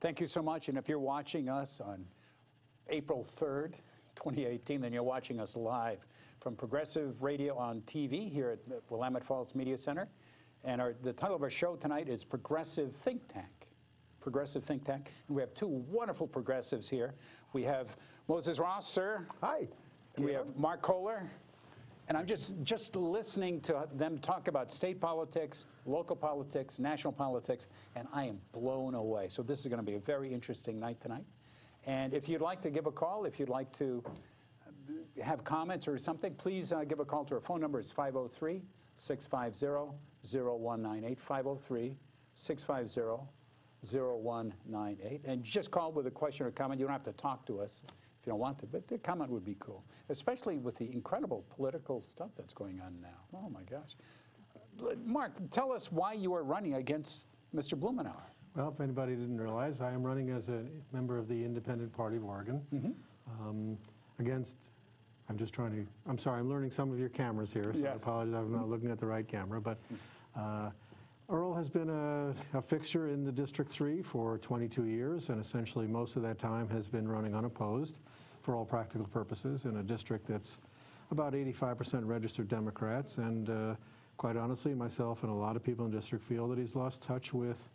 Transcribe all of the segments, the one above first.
Thank you so much. And if you're watching us on April 3rd, 2018, then you're watching us live from Progressive Radio on TV here at the Willamette Falls Media Center. And the title of our show tonight is Progressive Think Tank. Progressive Think Tank. And we have two wonderful progressives here. We have Moses Ross, sir. Hi. And we have Mark Kohler. And I'm just listening to them talk about state politics, local politics, national politics, and I am blown away. So this is going to be a very interesting night tonight. And if you'd like to give a call, if you'd like to have comments or something, please give a call to our phone number. It's 503-650-0198, 503-650-0198. And just call with a question or comment. You don't have to talk to us if you don't want to, but the comment would be cool, especially with the incredible political stuff that's going on now. Oh, my gosh. Mark, tell us why you are running against Mr. Blumenauer. Well, if anybody didn't realize, I am running as a member of the Independent Party of Oregon against, I'm sorry, I'm learning some of your cameras here, so yes. I apologize, I'm not looking at the right camera, but Earl has been a fixture in the District 3 for 22 years, and essentially most of that time has been running unopposed for all practical purposes in a district that's about 85% registered Democrats, and quite honestly, myself and a lot of people in the district feel that he's lost touch with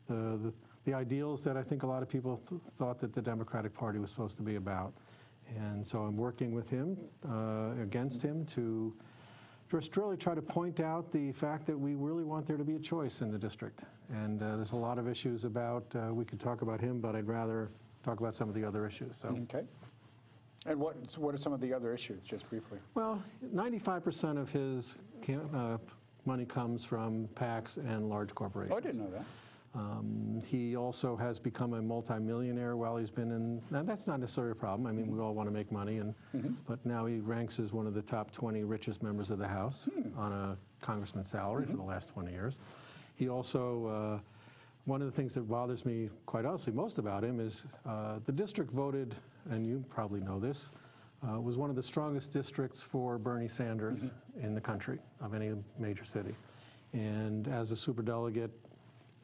the ideals that I think a lot of people thought that the Democratic Party was supposed to be about. And so I'm working with him, against him, to just really try to point out the fact that we really want there to be a choice in the district. And there's a lot of issues about, we could talk about him, but I'd rather talk about some of the other issues. So. Okay. And what are some of the other issues, just briefly? Well, 95% of his money comes from PACs and large corporations. Oh, I didn't know that. He also has become a multimillionaire while he's been in, now that's not necessarily a problem. I mean, we all want to make money, and but now he ranks as one of the top 20 richest members of the House on a congressman's salary for the last 20 years. He also, one of the things that bothers me quite honestly most about him is the district voted, and you probably know this, was one of the strongest districts for Bernie Sanders in the country, of any major city. And as a superdelegate,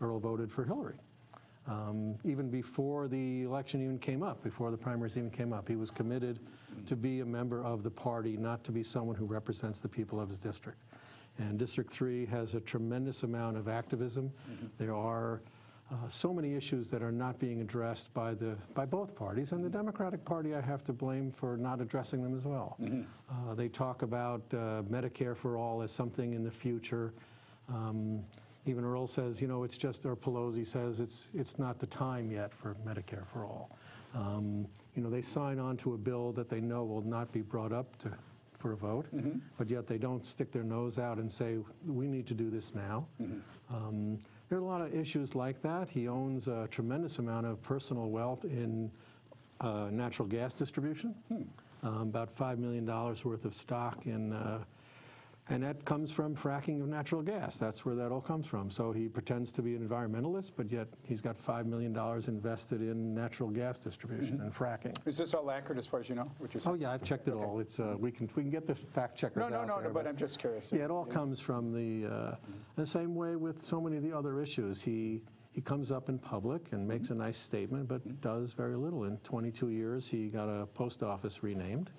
Earl voted for Hillary. Even before the election even came up, before the primaries even came up, he was committed to be a member of the party, not to be someone who represents the people of his district. And District 3 has a tremendous amount of activism. There are so many issues that are not being addressed by both parties, and the Democratic Party I have to blame for not addressing them as well. They talk about Medicare for all as something in the future. Even Earl says, you know, it's just, or Pelosi says, it's not the time yet for Medicare for all. You know, they sign on to a bill that they know will not be brought up for a vote, but yet they don't stick their nose out and say, we need to do this now. There are a lot of issues like that. He owns a tremendous amount of personal wealth in natural gas distribution, about $5 million worth of stock in and that comes from fracking of natural gas. That's where that all comes from. So he pretends to be an environmentalist, but yet he's got $5 million invested in natural gas distribution and fracking. Is this all accurate as far as you know? What you're saying? Oh yeah, I've checked it all. It's we can get the fact checkers out there, but I'm just curious. Yeah, it all comes from the same way with so many of the other issues. He comes up in public and makes a nice statement, but does very little. In 22 years, he got a post office renamed.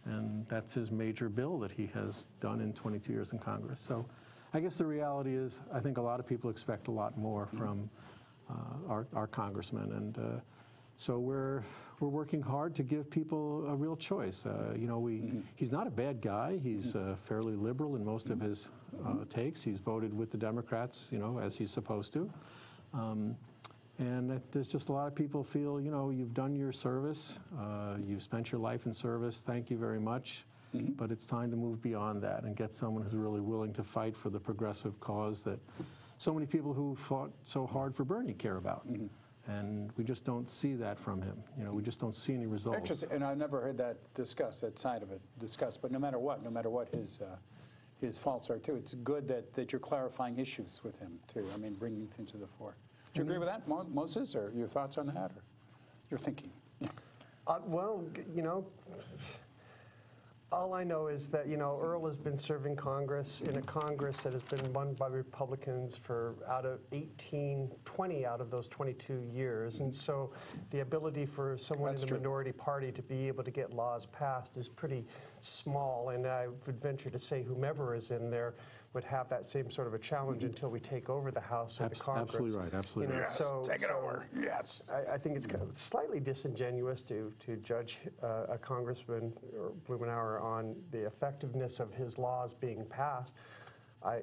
And that's his major bill that he has done in 22 years in Congress. So I guess the reality is I think a lot of people expect a lot more from our congressman. And so we're working hard to give people a real choice. You know, he's not a bad guy. He's fairly liberal in most of his takes. He's voted with the Democrats, you know, as he's supposed to. And there's just a lot of people feel, you know, you've done your service, you've spent your life in service, thank you very much, but it's time to move beyond that and get someone who's really willing to fight for the progressive cause that so many people who fought so hard for Bernie care about. And we just don't see that from him. You know, we just don't see any results. Interesting, and I've never heard that discussed, that side of it discussed, but no matter what his faults are too, it's good that you're clarifying issues with him too, I mean, bringing things to the fore. Do you agree with that, Moses, or your thoughts on that, or your thinking? Well, you know, All I know is that, you know, Earl has been serving Congress in a Congress that has been run by Republicans for 20 out of those 22 years. And so the ability for someone in the minority party to be able to get laws passed is pretty small. And I would venture to say whomever is in there would have that same sort of a challenge until we take over the House or the Congress. Absolutely right, absolutely right. Yes, take it over, yes. I think it's kind of slightly disingenuous to judge a Congressman or Blumenauer on the effectiveness of his laws being passed. I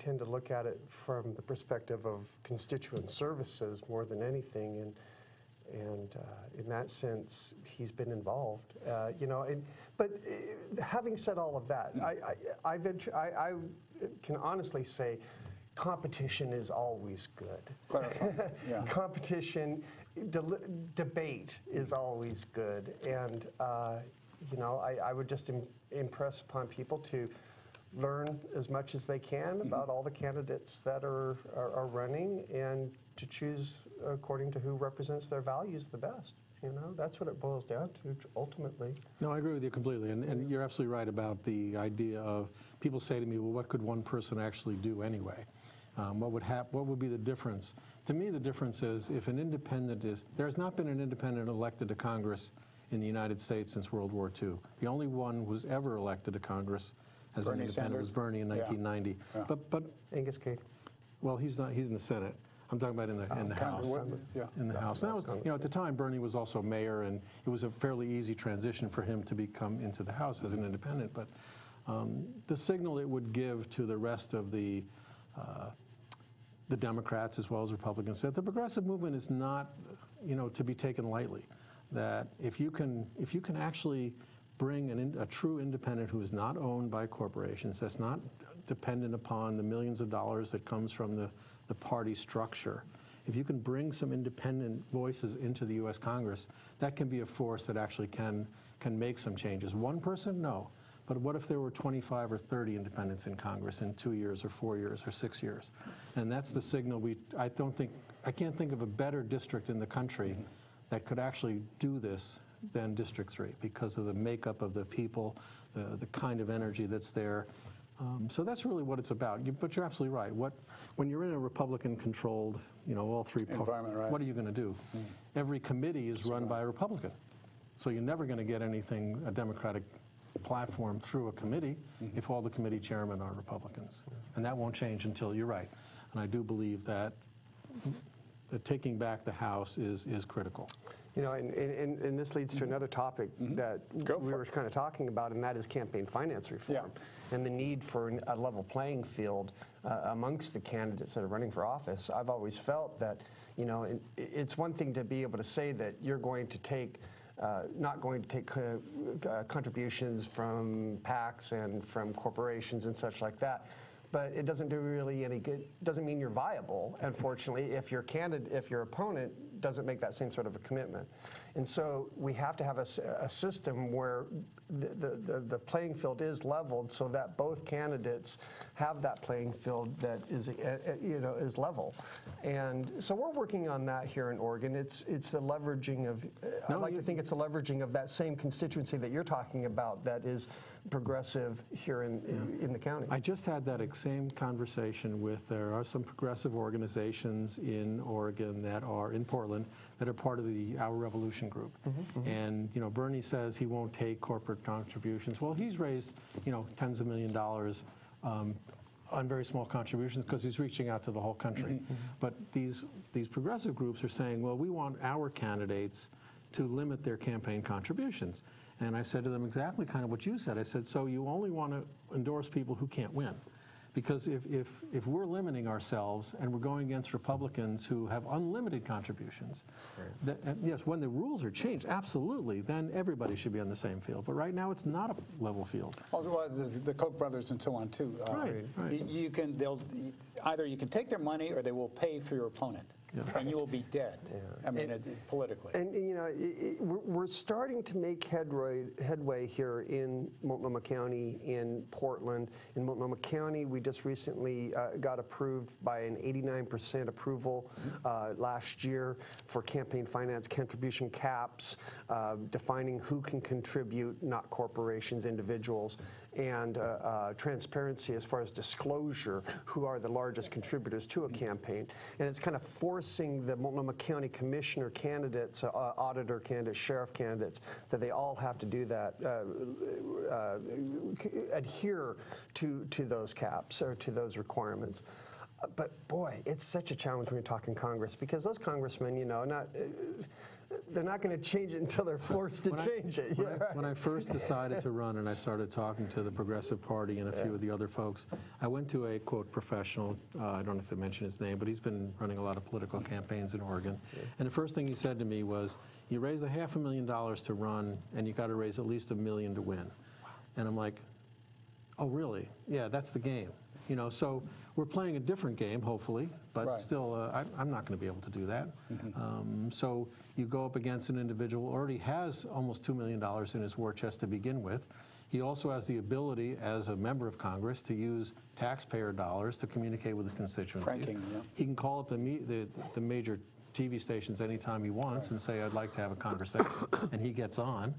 tend to look at it from the perspective of constituent services more than anything, and in that sense, he's been involved. But having said all of that, I can honestly say competition is always good. Yeah. Competition, debate is always good, and I would just impress upon people to learn as much as they can about all the candidates that are running, and to choose according to who represents their values the best. You know, that's what it boils down to ultimately. No, I agree with you completely, and you're absolutely right about the idea of people say to me, well, what could one person actually do anyway? What would be the difference? To me, the difference is if an independent there's not been an independent elected to Congress in the United States since World War II. The only one who's ever elected to Congress as an independent was Bernie in 1990. Yeah. But Angus Cade. Well, he's not. He's in the Senate. I'm talking about in the House. Yeah. In the House. And that was, at the time, Bernie was also mayor, and it was a fairly easy transition for him to come into the House as an independent. But the signal it would give to the rest of the Democrats as well as Republicans that the progressive movement is not, to be taken lightly. That if you can actually bring a true independent who is not owned by corporations, that's not dependent upon the millions of dollars that comes from the party structure. If you can bring some independent voices into the U.S. Congress, that can be a force that actually can make some changes. One person, no. But what if there were 25 or 30 independents in Congress in 2 years or 4 years or 6 years? And that's the signal I can't think of a better district in the country that could actually do this than District 3 because of the makeup of the people, the kind of energy that's there. So that's really what it's about. But you're absolutely right. When you're in a Republican-controlled, all three environment, right. What are you going to do? Every committee is run by a Republican, so you're never going to get a Democratic platform through a committee if all the committee chairmen are Republicans, and that won't change until you're right. And I do believe that taking back the House is critical. And this leads to another topic that we were kind of talking about, and that is campaign finance reform and the need for a level playing field amongst the candidates that are running for office. I've always felt that, it's one thing to be able to say that you're going to take not going to take contributions from PACs and from corporations and such like that. But it doesn't do really any good. Doesn't mean you're viable, unfortunately, if your opponent doesn't make that same sort of a commitment. And so we have to have a system where the playing field is leveled so that both candidates have that playing field that is level. And so we're working on that here in Oregon. It's the leveraging of, I'd like to think it's the leveraging of that same constituency that you're talking about that is progressive here in the county. I just had that same conversation there are some progressive organizations in Oregon that are in Portland that are part of the Our Revolution group. And Bernie says he won't take corporate contributions. Well, he's raised tens of $millions on very small contributions because he's reaching out to the whole country. But these progressive groups are saying, well, we want our candidates to limit their campaign contributions. And I said to them exactly kind of what you said. I said, so you only want to endorse people who can't win. Because if we're limiting ourselves and we're going against Republicans who have unlimited contributions, yes, when the rules are changed, absolutely, then everybody should be on the same field. But right now, it's not a level field. Well, the Koch brothers and so on too. Right. Either you can take their money or they will pay for your opponent. and you will be dead. I mean, politically. And you know, we're starting to make headway here in Multnomah County, in Portland. In Multnomah County, we just recently got approved by an 89% approval last year for campaign finance contribution caps, defining who can contribute, not corporations, individuals, and transparency as far as disclosure, who are the largest contributors to a campaign. And it's kind of forcing the Multnomah County Commissioner candidates, auditor candidates, sheriff candidates, that they all have to do that, adhere to those caps or to those requirements. But boy, it's such a challenge when you're talking Congress, because those congressmen, you know, they're not going to change it until they're forced to change it. When I first decided to run and I started talking to the Progressive Party and a few of the other folks, I went to a, quote, professional, I don't know if I mentioned his name, but he's been running a lot of political campaigns in Oregon. And the first thing he said to me was, you raise $500,000 to run and you got to raise at least $1 million to win. And I'm like, oh, really? Yeah, that's the game. You know, so we're playing a different game, hopefully, but still, I'm not going to be able to do that. So you go up against an individual who already has almost $2 million in his war chest to begin with. He also has the ability, as a member of Congress, to use taxpayer dollars to communicate with his constituencies. He can call up the major TV stations anytime he wants and say, I'd like to have a conversation, and he gets on.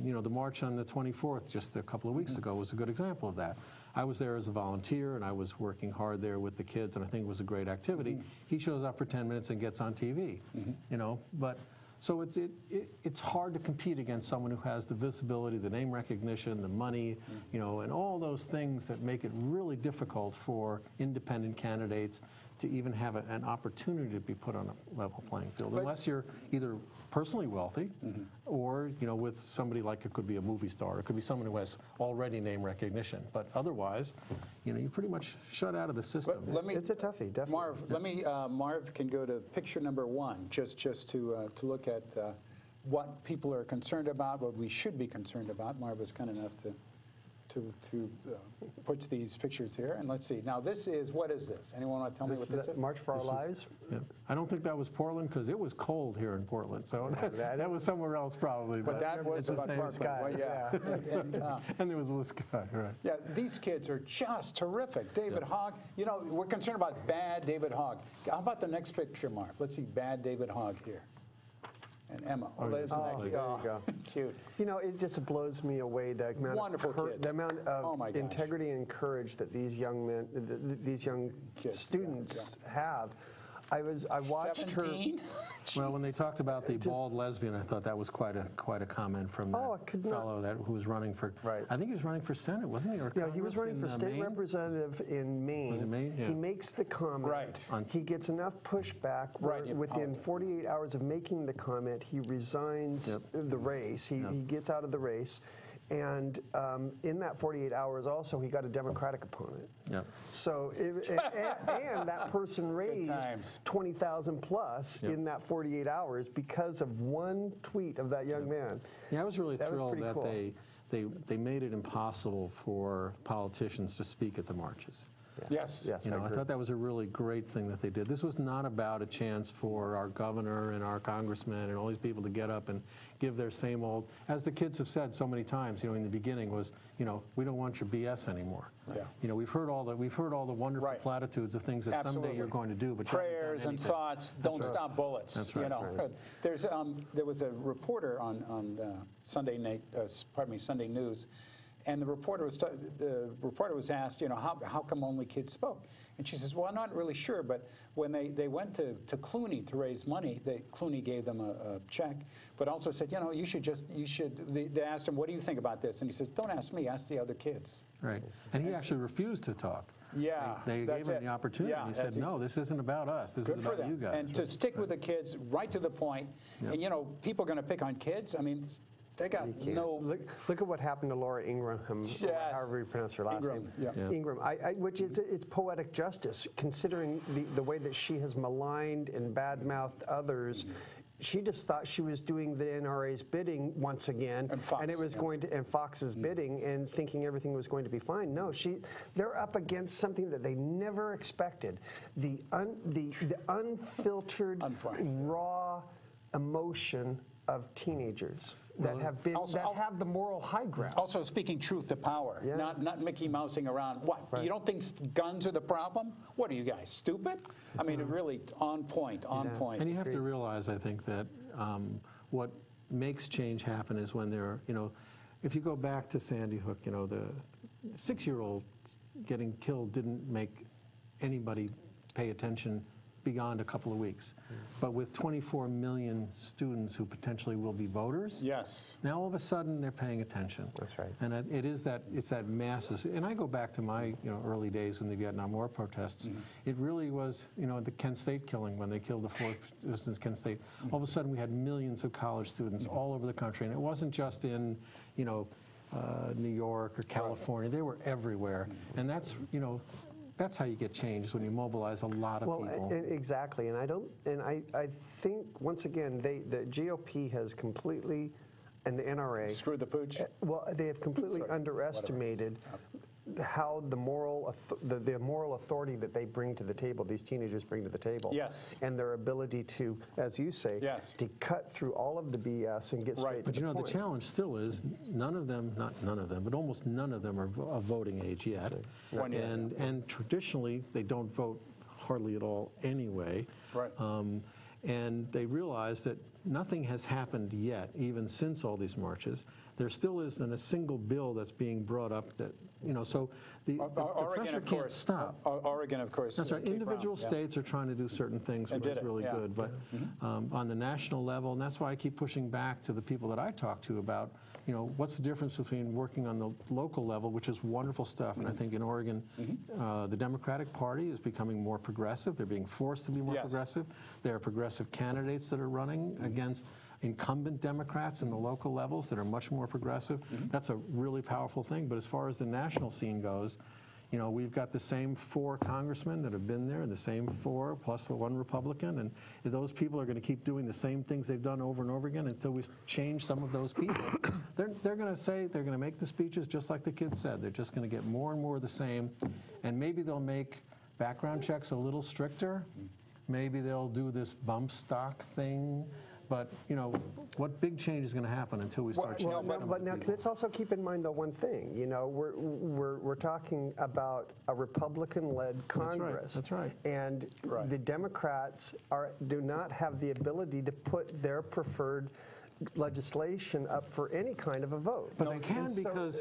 You know, the march on the 24th, just a couple of weeks ago, was a good example of that. I was there as a volunteer, and I was working hard there with the kids, and I think it was a great activity. He shows up for 10 minutes and gets on TV, you know. But so it's hard to compete against someone who has the visibility, the name recognition, the money, you know, and all those things that make it really difficult for independent candidates to even have an opportunity to be put on a level playing field, unless you're either personally wealthy or, you know, with somebody like, it could be a movie star, it could be someone who has already name recognition. But otherwise, you know, you're pretty much shut out of the system. It's a toughie, definitely. Marv, Marv can go to picture number 1, just to look at what people are concerned about, what we should be concerned about. Marv was kind enough to put these pictures here, and let's see. Now, this is, what is this? Anyone want to tell me what this is? March for Our Lives? Yeah. I don't think that was Portland, because it was cold here in Portland, so that was somewhere else probably. But that was about Parkland. Well, and there was blue sky, right. Yeah, these kids are just terrific. David Hogg, you know, we're concerned about bad David Hogg. How about the next picture, Mark? Let's see bad David Hogg here. And Emma. There you go. Cute. You know, it just blows me away, the amount of integrity and courage that these young men, these young students have. I watched 17? her. Well, when they talked about the bald lesbian, I thought that was quite a comment from that fellow who was running for. Right. I think he was running for Senate, wasn't he? Or yeah, he was running for state representative in Maine. Was it Maine? Yeah. He makes the comment. Right. He gets enough pushback. Within 48 hours of making the comment, he resigns the race. He gets out of the race. And in that 48 hours also, he got a Democratic opponent. Yep. So, and that person raised 20,000 plus in that 48 hours because of one tweet of that young man. Yeah, I was really thrilled that cool. they made it impossible for politicians to speak at the marches. Yes. You know, I thought that was a really great thing that they did. This was not about a chance for our governor and our congressmen and all these people to get up and give their same old, as the kids have said so many times, you know, in the beginning was, you know, we don't want your BS anymore. Yeah. You know, we've heard all the wonderful platitudes of things that someday you're going to do, but prayers and thoughts, don't stop bullets. That's right. You know, there was a reporter on Sunday News. And the reporter was asked, you know, how come only kids spoke? And she says, well, I'm not really sure, but when they went to Clooney to raise money, Clooney gave them a check, but also said, you know, they asked him, what do you think about this? And he says, don't ask me, ask the other kids. Right. And he actually refused to talk. Yeah. They gave him the opportunity. He said, no, this isn't about us. This is about you guys. And to stick with the kids, right to the point. And, you know, people are going to pick on kids. I mean, They got no. Look at what happened to Laura Ingraham, or however you pronounce her last name. Ingram. Which is it's poetic justice, considering the way that she has maligned and badmouthed others. She just thought she was doing the NRA's bidding once again, and it was going to, and Fox's bidding, and thinking everything was going to be fine. No, they're up against something that they never expected: the unfiltered, raw emotion of teenagers that have been have the moral high ground. Also speaking truth to power, not Mickey Mousing around. What? Right. You don't think guns are the problem? What are you guys, stupid? I mean, it really on point, on point. And you have to realize, I think, that what makes change happen is when there are, if you go back to Sandy Hook, the 6-year-old getting killed didn't make anybody pay attention beyond a couple of weeks. But with 24 million students who potentially will be voters, now all of a sudden they're paying attention. That's right. And it's that masses. And I go back to my early days in the Vietnam War protests. It really was the Kent State killing, when they killed the 4 students at Kent State. All of a sudden we had millions of college students all over the country, and it wasn't just in New York or California. They were everywhere, and that's that's how you get change, when you mobilize a lot of people. Exactly, and I think once again the GOP has completely, and the NRA screwed the pooch. Well, they have completely underestimated how the moral authority that they bring to the table, these teenagers bring to the table, and their ability to, as you say, to cut through all of the BS and get straight to the point. But the challenge still is none of them, not none of them, but almost none of them are of voting age yet, and traditionally they don't vote hardly at all anyway. And they realize that nothing has happened yet, even since all these marches. There still isn't a single bill that's being brought up that, so the pressure can't stop. Oregon, of course. That's right. Individual states are trying to do certain things, which is really good. But on the national level, and that's why I keep pushing back to the people that I talk to about, what's the difference between working on the local level, which is wonderful stuff, and I think in Oregon, the Democratic Party is becoming more progressive. They're being forced to be more progressive. There are progressive candidates that are running against incumbent Democrats in the local levels that are much more progressive. That's a really powerful thing. But as far as the national scene goes, we've got the same 4 congressmen that have been there, and the same 4 plus 1 Republican, and those people are going to keep doing the same things they've done over and over again until we change some of those people. They're going to make the speeches just like the kids said. They're just going to get more and more of the same, and maybe they'll make background checks a little stricter. Maybe they'll do this bump stock thing. But, what big change is going to happen until we start changing? But now let's also keep in mind, though, one thing. We're talking about a Republican-led Congress. That's right. And the Democrats do not have the ability to put their preferred legislation up for any kind of a vote. But they can,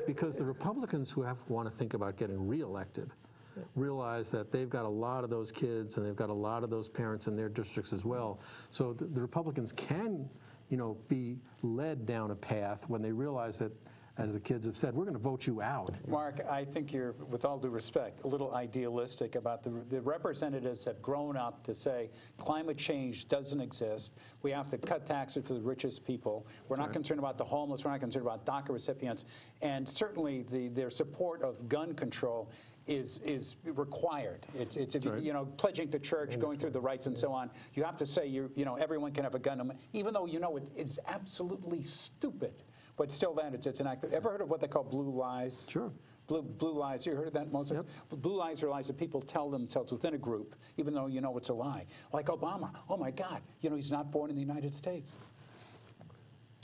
because the Republicans who want to think about getting reelected realize that they've got a lot of those kids and they've got a lot of those parents in their districts as well. So the Republicans can, be led down a path when they realize that, as the kids have said, we're going to vote you out. Mark, I think you're, with all due respect, a little idealistic about the representatives have grown up to say climate change doesn't exist. We have to cut taxes for the richest people. We're not concerned about the homeless. We're not concerned about DACA recipients. And certainly their support of gun control is required. It's pledging to church, going through the rites and so on. You have to say everyone can have a gun, even though it's absolutely stupid. But still, it's an act. Ever heard of what they call blue lies? Sure. Blue lies. You heard of that, Moses? Yep. Blue lies are lies that people tell themselves within a group, even though it's a lie. Like Obama. Oh my God, he's not born in the United States.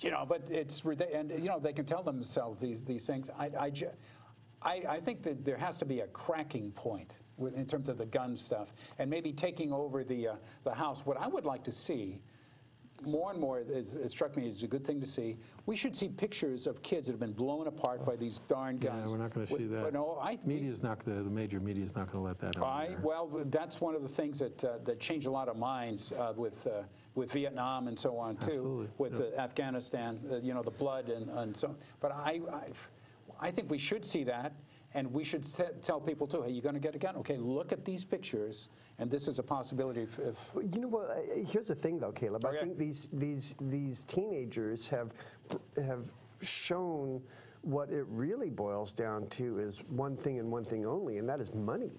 But it's and they can tell themselves these things. I think that there has to be a cracking point in terms of the gun stuff, and maybe taking over the House. What I would like to see, more and more, it struck me as a good thing to see. We should see pictures of kids that have been blown apart by these darn guns. Yeah, we're not going to see that. The major media is not going to let that happen. Well, that's one of the things that changed a lot of minds with Vietnam and so on too. Absolutely. With Afghanistan, the blood and so. But I think we should see that, And we should tell people too, hey, you're going to get a gun? Okay, look at these pictures, and this is a possibility if You know what, here's the thing though, Caleb. Okay. I think these teenagers have shown what it really boils down to is one thing and one thing only, and that is money.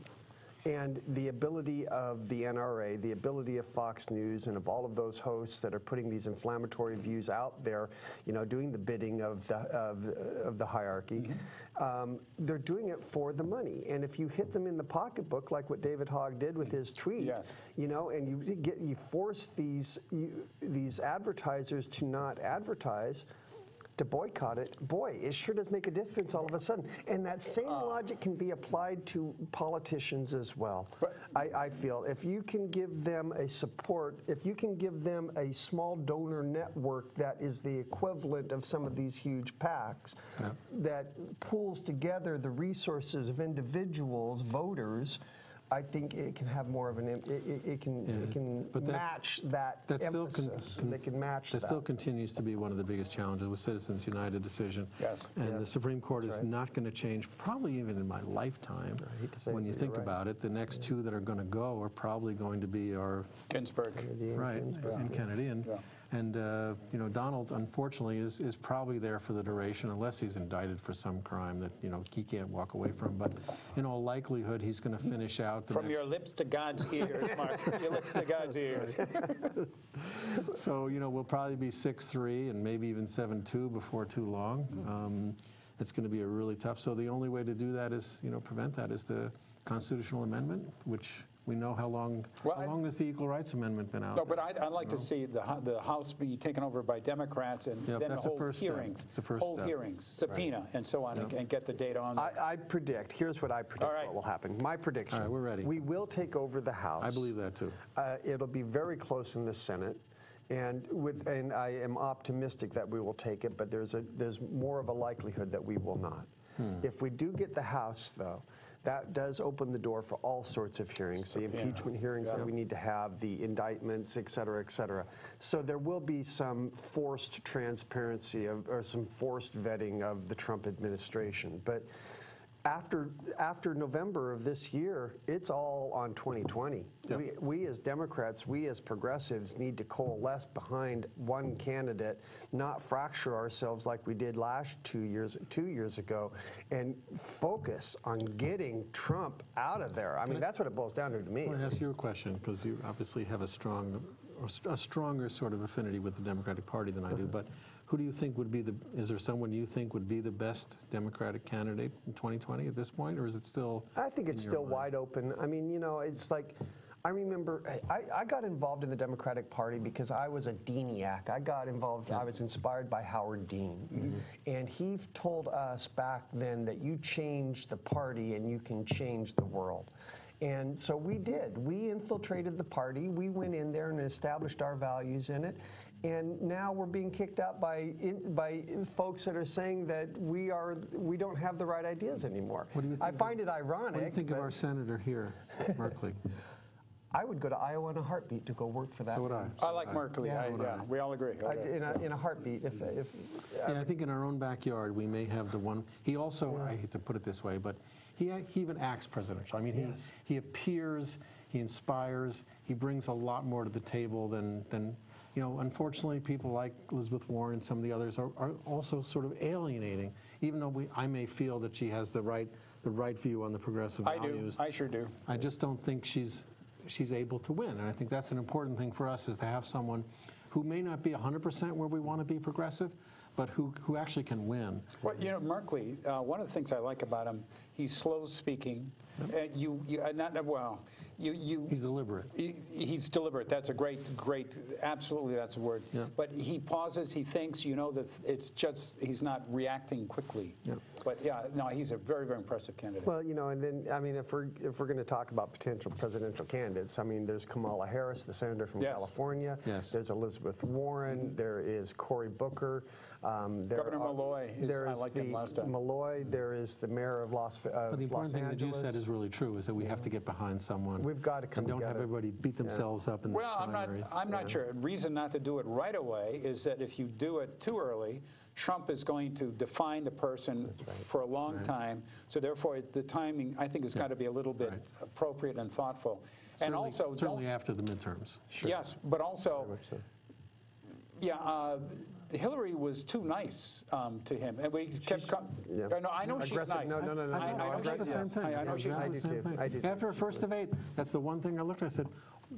And the ability of the NRA, the ability of Fox News, and of all of those hosts that are putting these inflammatory views out there, you know, doing the bidding of the hierarchy, they're doing it for the money. And if you hit them in the pocketbook, like what David Hogg did with his tweet, yes. you know, and you force these advertisers to not advertise, to boycott it, boy, it sure does make a difference all of a sudden. And that same logic can be applied to politicians as well. I feel if you can give them a support, if you can give them a small donor network that is the equivalent of some of these huge PACs, that pools together the resources of individuals, voters, I think it can have more of an, it can match that emphasis. They can match that. That still continues to be one of the biggest challenges with Citizens United decision. Yes. And the Supreme Court is not going to change, probably even in my lifetime. I hate to say when it, you but think you're right. about it, the next two that are going to go are probably going to be our Ginsburg. right, and Kennedy. And you know, Donald, unfortunately, is probably there for the duration, unless he's indicted for some crime that, you know, he can't walk away from. But in all likelihood, he's going to finish out the From next... your lips to God's ears, Mark. Your lips to God's ears. So, you know, we'll probably be 6-3 and maybe even 7-2 before too long. It's going to be a really tough. So the only way to do that is, you know, prevent that is the constitutional amendment, which... We know how long has the Equal Rights Amendment been out? No, but I'd like to see the House be taken over by Democrats and then hold hearings, subpoena, and so on, and get the data on that. I predict, here's what I predict what will happen. My prediction. All right, we're ready. We will take over the House. I believe that too. It'll be very close in the Senate. And I am optimistic that we will take it, but there's more of a likelihood that we will not. If we do get the House, though, that does open the door for all sorts of hearings, the impeachment hearings that we need to have, the indictments, et cetera, et cetera. So there will be some forced transparency or some forced vetting of the Trump administration. But after November of this year, it's all on 2020. Yep. We as Democrats, we as progressives need to coalesce behind one candidate, not fracture ourselves like we did two years ago, and focus on getting Trump out of there. I mean, that's what it boils down to me. I want to ask you a question, because you obviously have a stronger sort of affinity with the Democratic Party than I do, but who do you think would be is there someone you think would be the best Democratic candidate in 2020 at this point, or is it still? I think it's still wide open. I mean, you know, it's like, I remember I got involved in the Democratic Party because I was a Deaniac. I got involved, I was inspired by Howard Dean. And he told us back then that you change the party and you can change the world. And so we did. We infiltrated the party. We went in there and established our values in it. And now we're being kicked out by folks that are saying that we don't have the right ideas anymore. What do you think I find it ironic. What do you think of our senator here, Merkley? I would go to Iowa in a heartbeat to go work for that. So would I. I like Merkley. Yeah, we all agree. Okay. In a heartbeat. I think in our own backyard we may have the one. He also, I hate to put it this way, but he even acts presidential. I mean, he appears, he inspires, he brings a lot more to the table than you know, unfortunately, people like Elizabeth Warren and some of the others are also sort of alienating, even though I may feel that she has the right view on the progressive values. I sure do. I just don't think she's able to win, and I think that's an important thing for us, is to have someone who may not be 100% where we want to be progressive, but who actually can win. Well, you know, Merkley, one of the things I like about him, he's slow speaking. He's deliberate. He's deliberate. That's a great, absolutely that's a word. Yeah. But he pauses, he thinks, you know, that it's just, he's not reacting quickly. Yeah. But yeah, no, he's a very, very impressive candidate. Well, you know, and then, I mean, if we're going to talk about potential presidential candidates, I mean, there's Kamala Harris, the senator from California. Yes. There's Elizabeth Warren. There is Cory Booker. Governor Malloy, I liked him last time. Malloy. There is the mayor of Las Vegas. But the important Los thing that you Angeles. said is really true, is that we have to get behind someone. We've got to come and don't together. have everybody beat themselves up in the Well, primary. I'm not sure. The reason not to do it right away is that if you do it too early, Trump is going to define the person for a long time. So therefore, the timing, I think, has got to be a little bit appropriate and thoughtful. And also, certainly after the midterms. Yes, but also, Very much so. yeah, Hillary was too nice to him, and we kept. yeah. No, I know she's Aggressive. nice. No, no, no, no, I no, know I did the she's same nice. thing. I know she's Exactly nice. the same thing. I do too. After our first debate, that's the one thing I looked at. I said,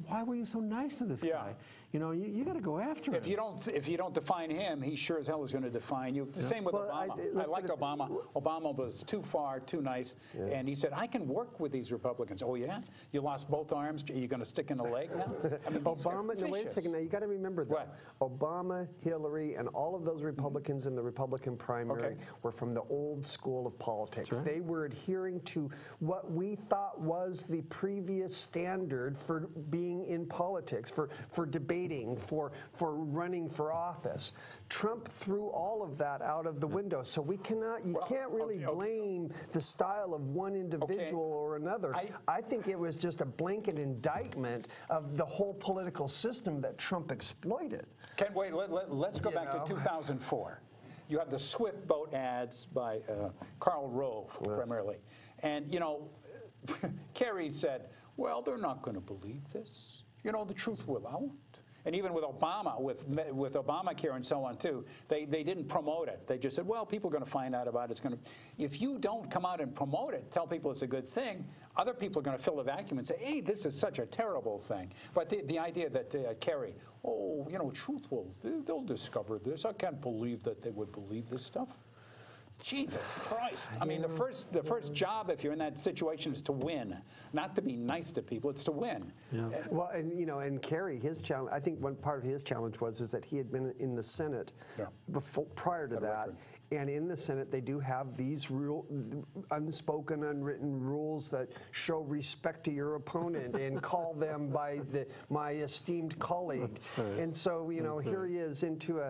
why were you so nice to this Yeah. guy? You know, you got to go after him. If you don't define him, he sure as hell is going to define you. The same with Well, Obama. I let's like put it- Obama. Obama was too far, too nice, and he said, "I can work with these Republicans." Oh yeah, you lost both arms. You're going to stick in a leg now? I mean, these are Obama, no, wait a vicious. second. Now, you got to remember that Obama, Hillary, and all of those Republicans in the Republican primary were from the old school of politics. right. They were adhering to what we thought was the previous standard for being in politics, for debating, for running for office. Trump threw all of that out of the window. So we cannot, you can't really blame the style of one individual or another. I think it was just a blanket indictment of the whole political system that Trump exploited. Wait, let's go back to 2004. You have the Swift boat ads by Karl Rove, primarily. And, you know, Kerry said, well, they're not going to believe this. You know, the truth will out. And even with Obama, with Obamacare and so on too, they didn't promote it. They just said, well, people are going to find out about it. It's going to. If you don't come out and promote it, tell people it's a good thing, other people are going to fill the vacuum and say, hey, this is such a terrible thing. But the idea that Kerry, oh, you know, they'll discover this. I can't believe that they would believe this stuff. Jesus Christ. I mean, the first job, if you're in that situation, is to win, not to be nice to people. It's to win. Yeah. Well, and you know, and Kerry, his challenge, I think one part of his challenge was that he had been in the Senate prior to that. And in the Senate, they do have these unspoken, unwritten rules that show respect to your opponent and call them by my esteemed colleague. Right. And so, you know, here he is into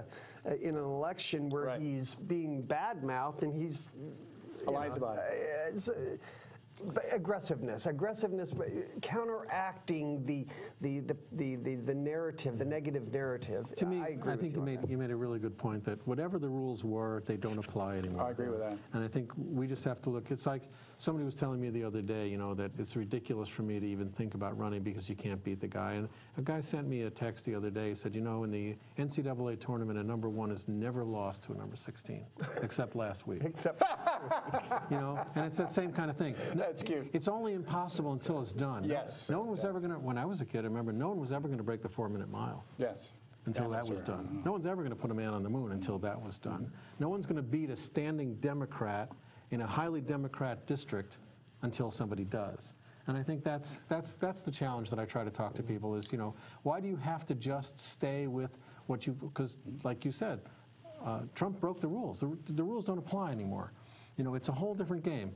in an election where he's being bad-mouthed and he's Lies about it. Aggressiveness, counteracting the narrative, the negative narrative. To me, I agree I think with you made a really good point that whatever the rules were, they don't apply anymore. I agree with that. And I think we just have to look. It's like somebody was telling me the other day, you know, that it's ridiculous for me to even think about running because you can't beat the guy. And a guy sent me a text the other day. He said, you know, in the NCAA tournament, a number 1 has never lost to a number 16, except last week. Except, You know, and it's that same kind of thing. That's cute. It's only impossible until it's done. Yes. No one was ever going to, when I was a kid, I remember no one was ever going to break the 4-minute mile. Yes. Until that was done. No one's ever going to put a man on the moon until that was done. No one's going to beat a standing Democrat in a highly Democrat district until somebody does. And I think that's the challenge that I try to talk to people is, you know, why do you have to just stay with what you, because like you said, Trump broke the rules. The rules don't apply anymore. You know, it's a whole different game.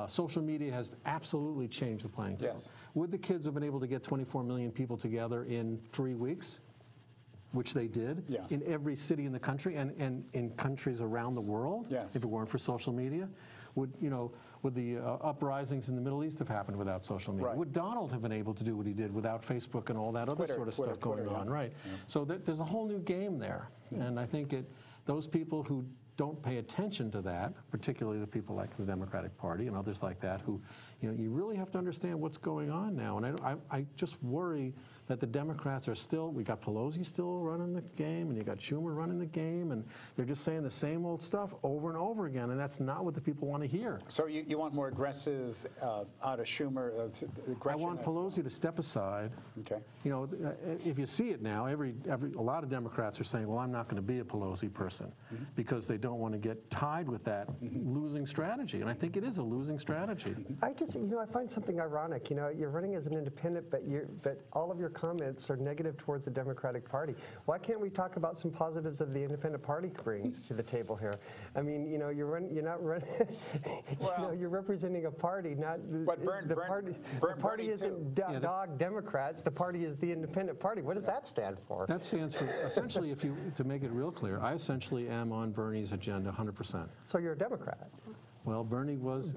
Social media has absolutely changed the playing field. Yes. Would the kids have been able to get 24 million people together in 3 weeks? Which they did in every city in the country and in countries around the world. Yes. If it weren't for social media, would the uprisings in the Middle East have happened without social media? Right. Would Donald have been able to do what he did without Facebook and all that other sort of stuff going on? Right. Yeah. So there's a whole new game there, and I think those people who don't pay attention to that, particularly the people like the Democratic Party and others like that, who, you know, you really have to understand what's going on now. And I just worry that the Democrats are still, we got Pelosi still running the game, and you got Schumer running the game, and they're just saying the same old stuff over and over again, and that's not what the people want to hear. So you want more aggressive out of Schumer? I want Pelosi to step aside. Okay. You know, if you see it now, a lot of Democrats are saying, well, I'm not going to be a Pelosi person because they don't want to get tied with that losing strategy, and I think it is a losing strategy. I just, you know, I find something ironic. You know, you're running as an independent, but all of your comments are negative towards the Democratic Party. Why can't we talk about some positives of the independent party brings to the table here? I mean, you know, you're not running. Well, you know, you're representing a party, not the party isn't dog Democrats. The party is the independent party. What does that stand for? That stands for essentially, to make it real clear, I essentially am on Bernie's agenda 100%. So you're a Democrat. Well, Bernie was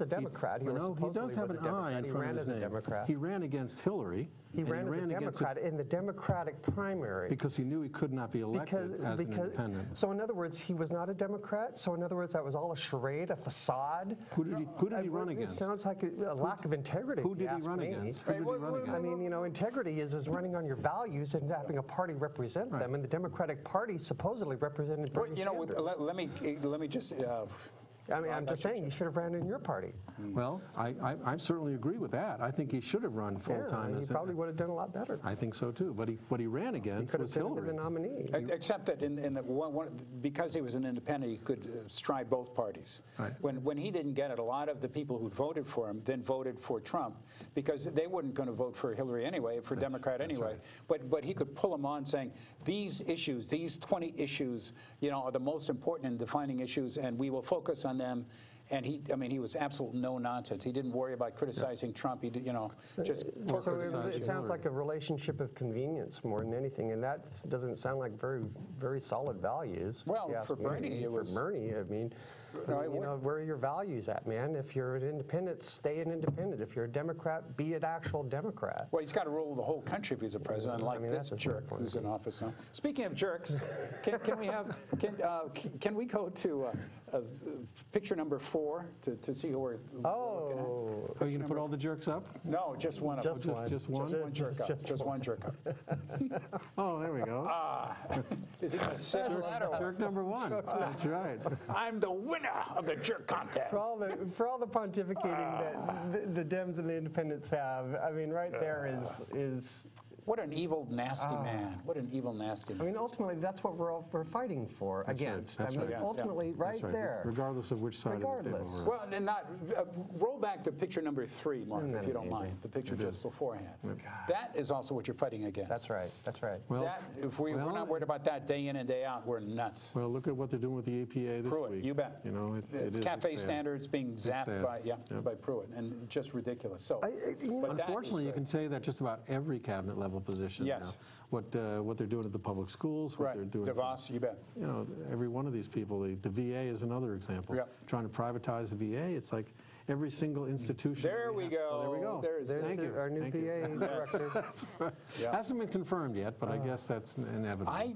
a Democrat. He does have an eye in front of his name. He ran as a Democrat. He ran against Hillary. He ran as a Democrat in the Democratic primary. Because he knew he could not be elected as an independent. So in other words, he was not a Democrat. So in other words, that was all a charade, a facade. Who did he run against? It sounds like a lack of integrity. Who did he run against? I mean, you know, integrity is running on your values and having a party represent them. And the Democratic Party supposedly represented Bernie Sanders. Let me just. I mean, I'm just saying, you should have ran in your party. Well, I certainly agree with that. I think he should have run full-time. He probably would have done a lot better. I think so, too. But what he ran against was Hillary. The nominee. Except that because he was an independent, he could stride both parties. Right. When he didn't get it, a lot of the people who voted for him then voted for Trump because they weren't going to vote for Hillary anyway, for Democrat anyway. Right. But he could pull them on saying, these issues, these 20 issues, you know, are the most important and defining issues, and we will focus on them. And he was absolute no nonsense. He didn't worry about criticizing Trump. He did, you know, just it sounds like a relationship of convenience more than anything, and that doesn't sound like very solid values. Well, for Bernie, it was. For Bernie, I mean, you know, where are your values at, man? If you're an independent, stay an independent. If you're a Democrat, be an actual Democrat. Well, he's got to rule the whole country if he's a president, like this jerk who's in office now. Speaking of jerks, can we go to picture number 4 to see who we're looking at? Are you going to put all the jerks up? No, just one of them. Just one? Just one jerk up. Just one jerk up. Oh, there we go. Is he going to sit on that or Jerk number 1. That's right. I'm the winner of the jerk contest. For all the pontificating that the Dems and the independents have, I mean, right there is. What an evil, nasty man. What an evil, nasty man. I mean, ultimately, that's what we're fighting for, against. Right. I mean, ultimately, right there. Regardless of which side of the table we're on. Well, and roll back to picture number 3, Mark, if you don't mind. The picture just beforehand. That is also what you're fighting against. That's right. That's right. Well, if we're not worried about that day in and day out, we're nuts. Well, look at what they're doing with the APA this Pruitt, week. you bet. You know, it is Cafe standards being zapped by Pruitt, and just ridiculous. So, unfortunately, you can say that just about every cabinet level position. Yes. Now. What they're doing at the public schools, what they're doing. DeVos, you bet. You know, every one of these people. The VA is another example. Yep. Trying to privatize the VA, it's like every single institution. There we go. Well, there we go. There's our new VA director. That's right. Yeah. Hasn't been confirmed yet, but I guess that's inevitable. I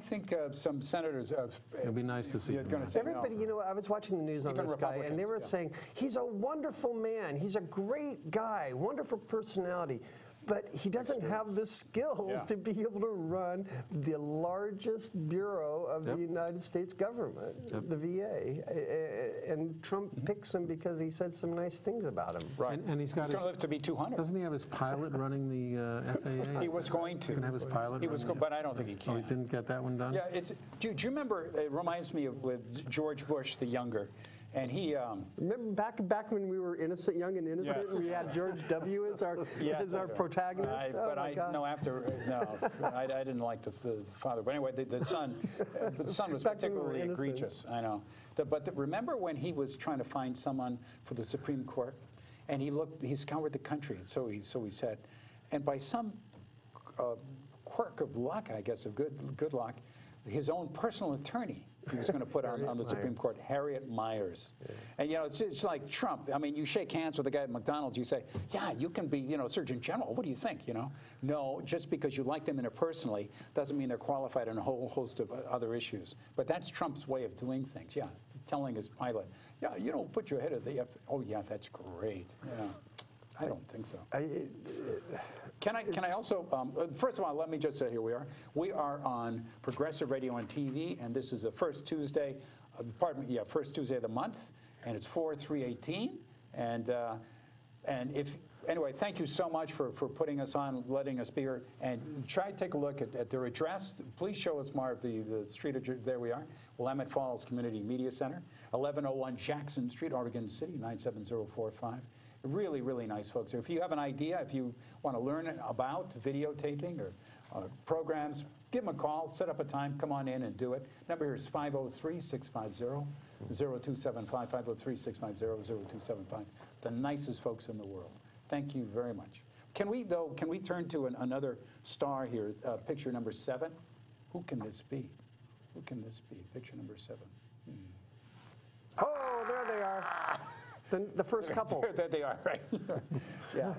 think some senators. It'd be nice to see. Everybody, you know, I was watching the news on this guy, and they were saying he's a wonderful man. He's a great guy, wonderful personality. But he doesn't have the skills to be able to run the largest bureau of the United States government, the VA. And Trump picks him because he said some nice things about him. Right. And he's going to live to be 200. Doesn't he have his pilot running the FAA? He was going to. He can have his pilot. But I don't think he can. Oh, he didn't get that one done? Yeah. Do you remember? It reminds me of with George Bush the younger. And he remember back when we were innocent, young and innocent, and we had George W. as our protagonist. I didn't like the father. But anyway, the son was particularly egregious. I know. But remember when he was trying to find someone for the Supreme Court, and he scoured the country. So he said, and by some quirk of luck, I guess, of good luck, his own personal attorney he was going to put on the Supreme Court, Harriet Miers. Yeah. And, you know, it's like Trump. I mean, you shake hands with a guy at McDonald's, you say, yeah, you can be, you know, Surgeon General. What do you think, you know? No, just because you like them interpersonally doesn't mean they're qualified on a whole host of other issues. But that's Trump's way of doing things, telling his pilot, yeah, you don't put your head at the oh, yeah, that's great. Yeah. I don't think so. Can I also, first of all, let me just say, here we are. We are on Progressive Radio and TV, and this is the first Tuesday, first Tuesday of the month, and it's 4/3/18. And anyway, thank you so much for putting us on, letting us be here, and try to take a look at their address. Please show us more of the street address. There we are, Willamette Falls Community Media Center, 1101 Jackson Street, Oregon City, 97045. Really, really nice folks here. If you have an idea, if you want to learn about videotaping or programs, give them a call, set up a time, come on in and do it. Number here is 503-650-0275, 503-650-0275. The nicest folks in the world. Thank you very much. Can we turn to another star here, picture number 7? Who can this be? Who can this be? Picture number 7. Oh, there they are. The first couple. There they are, right? Yeah.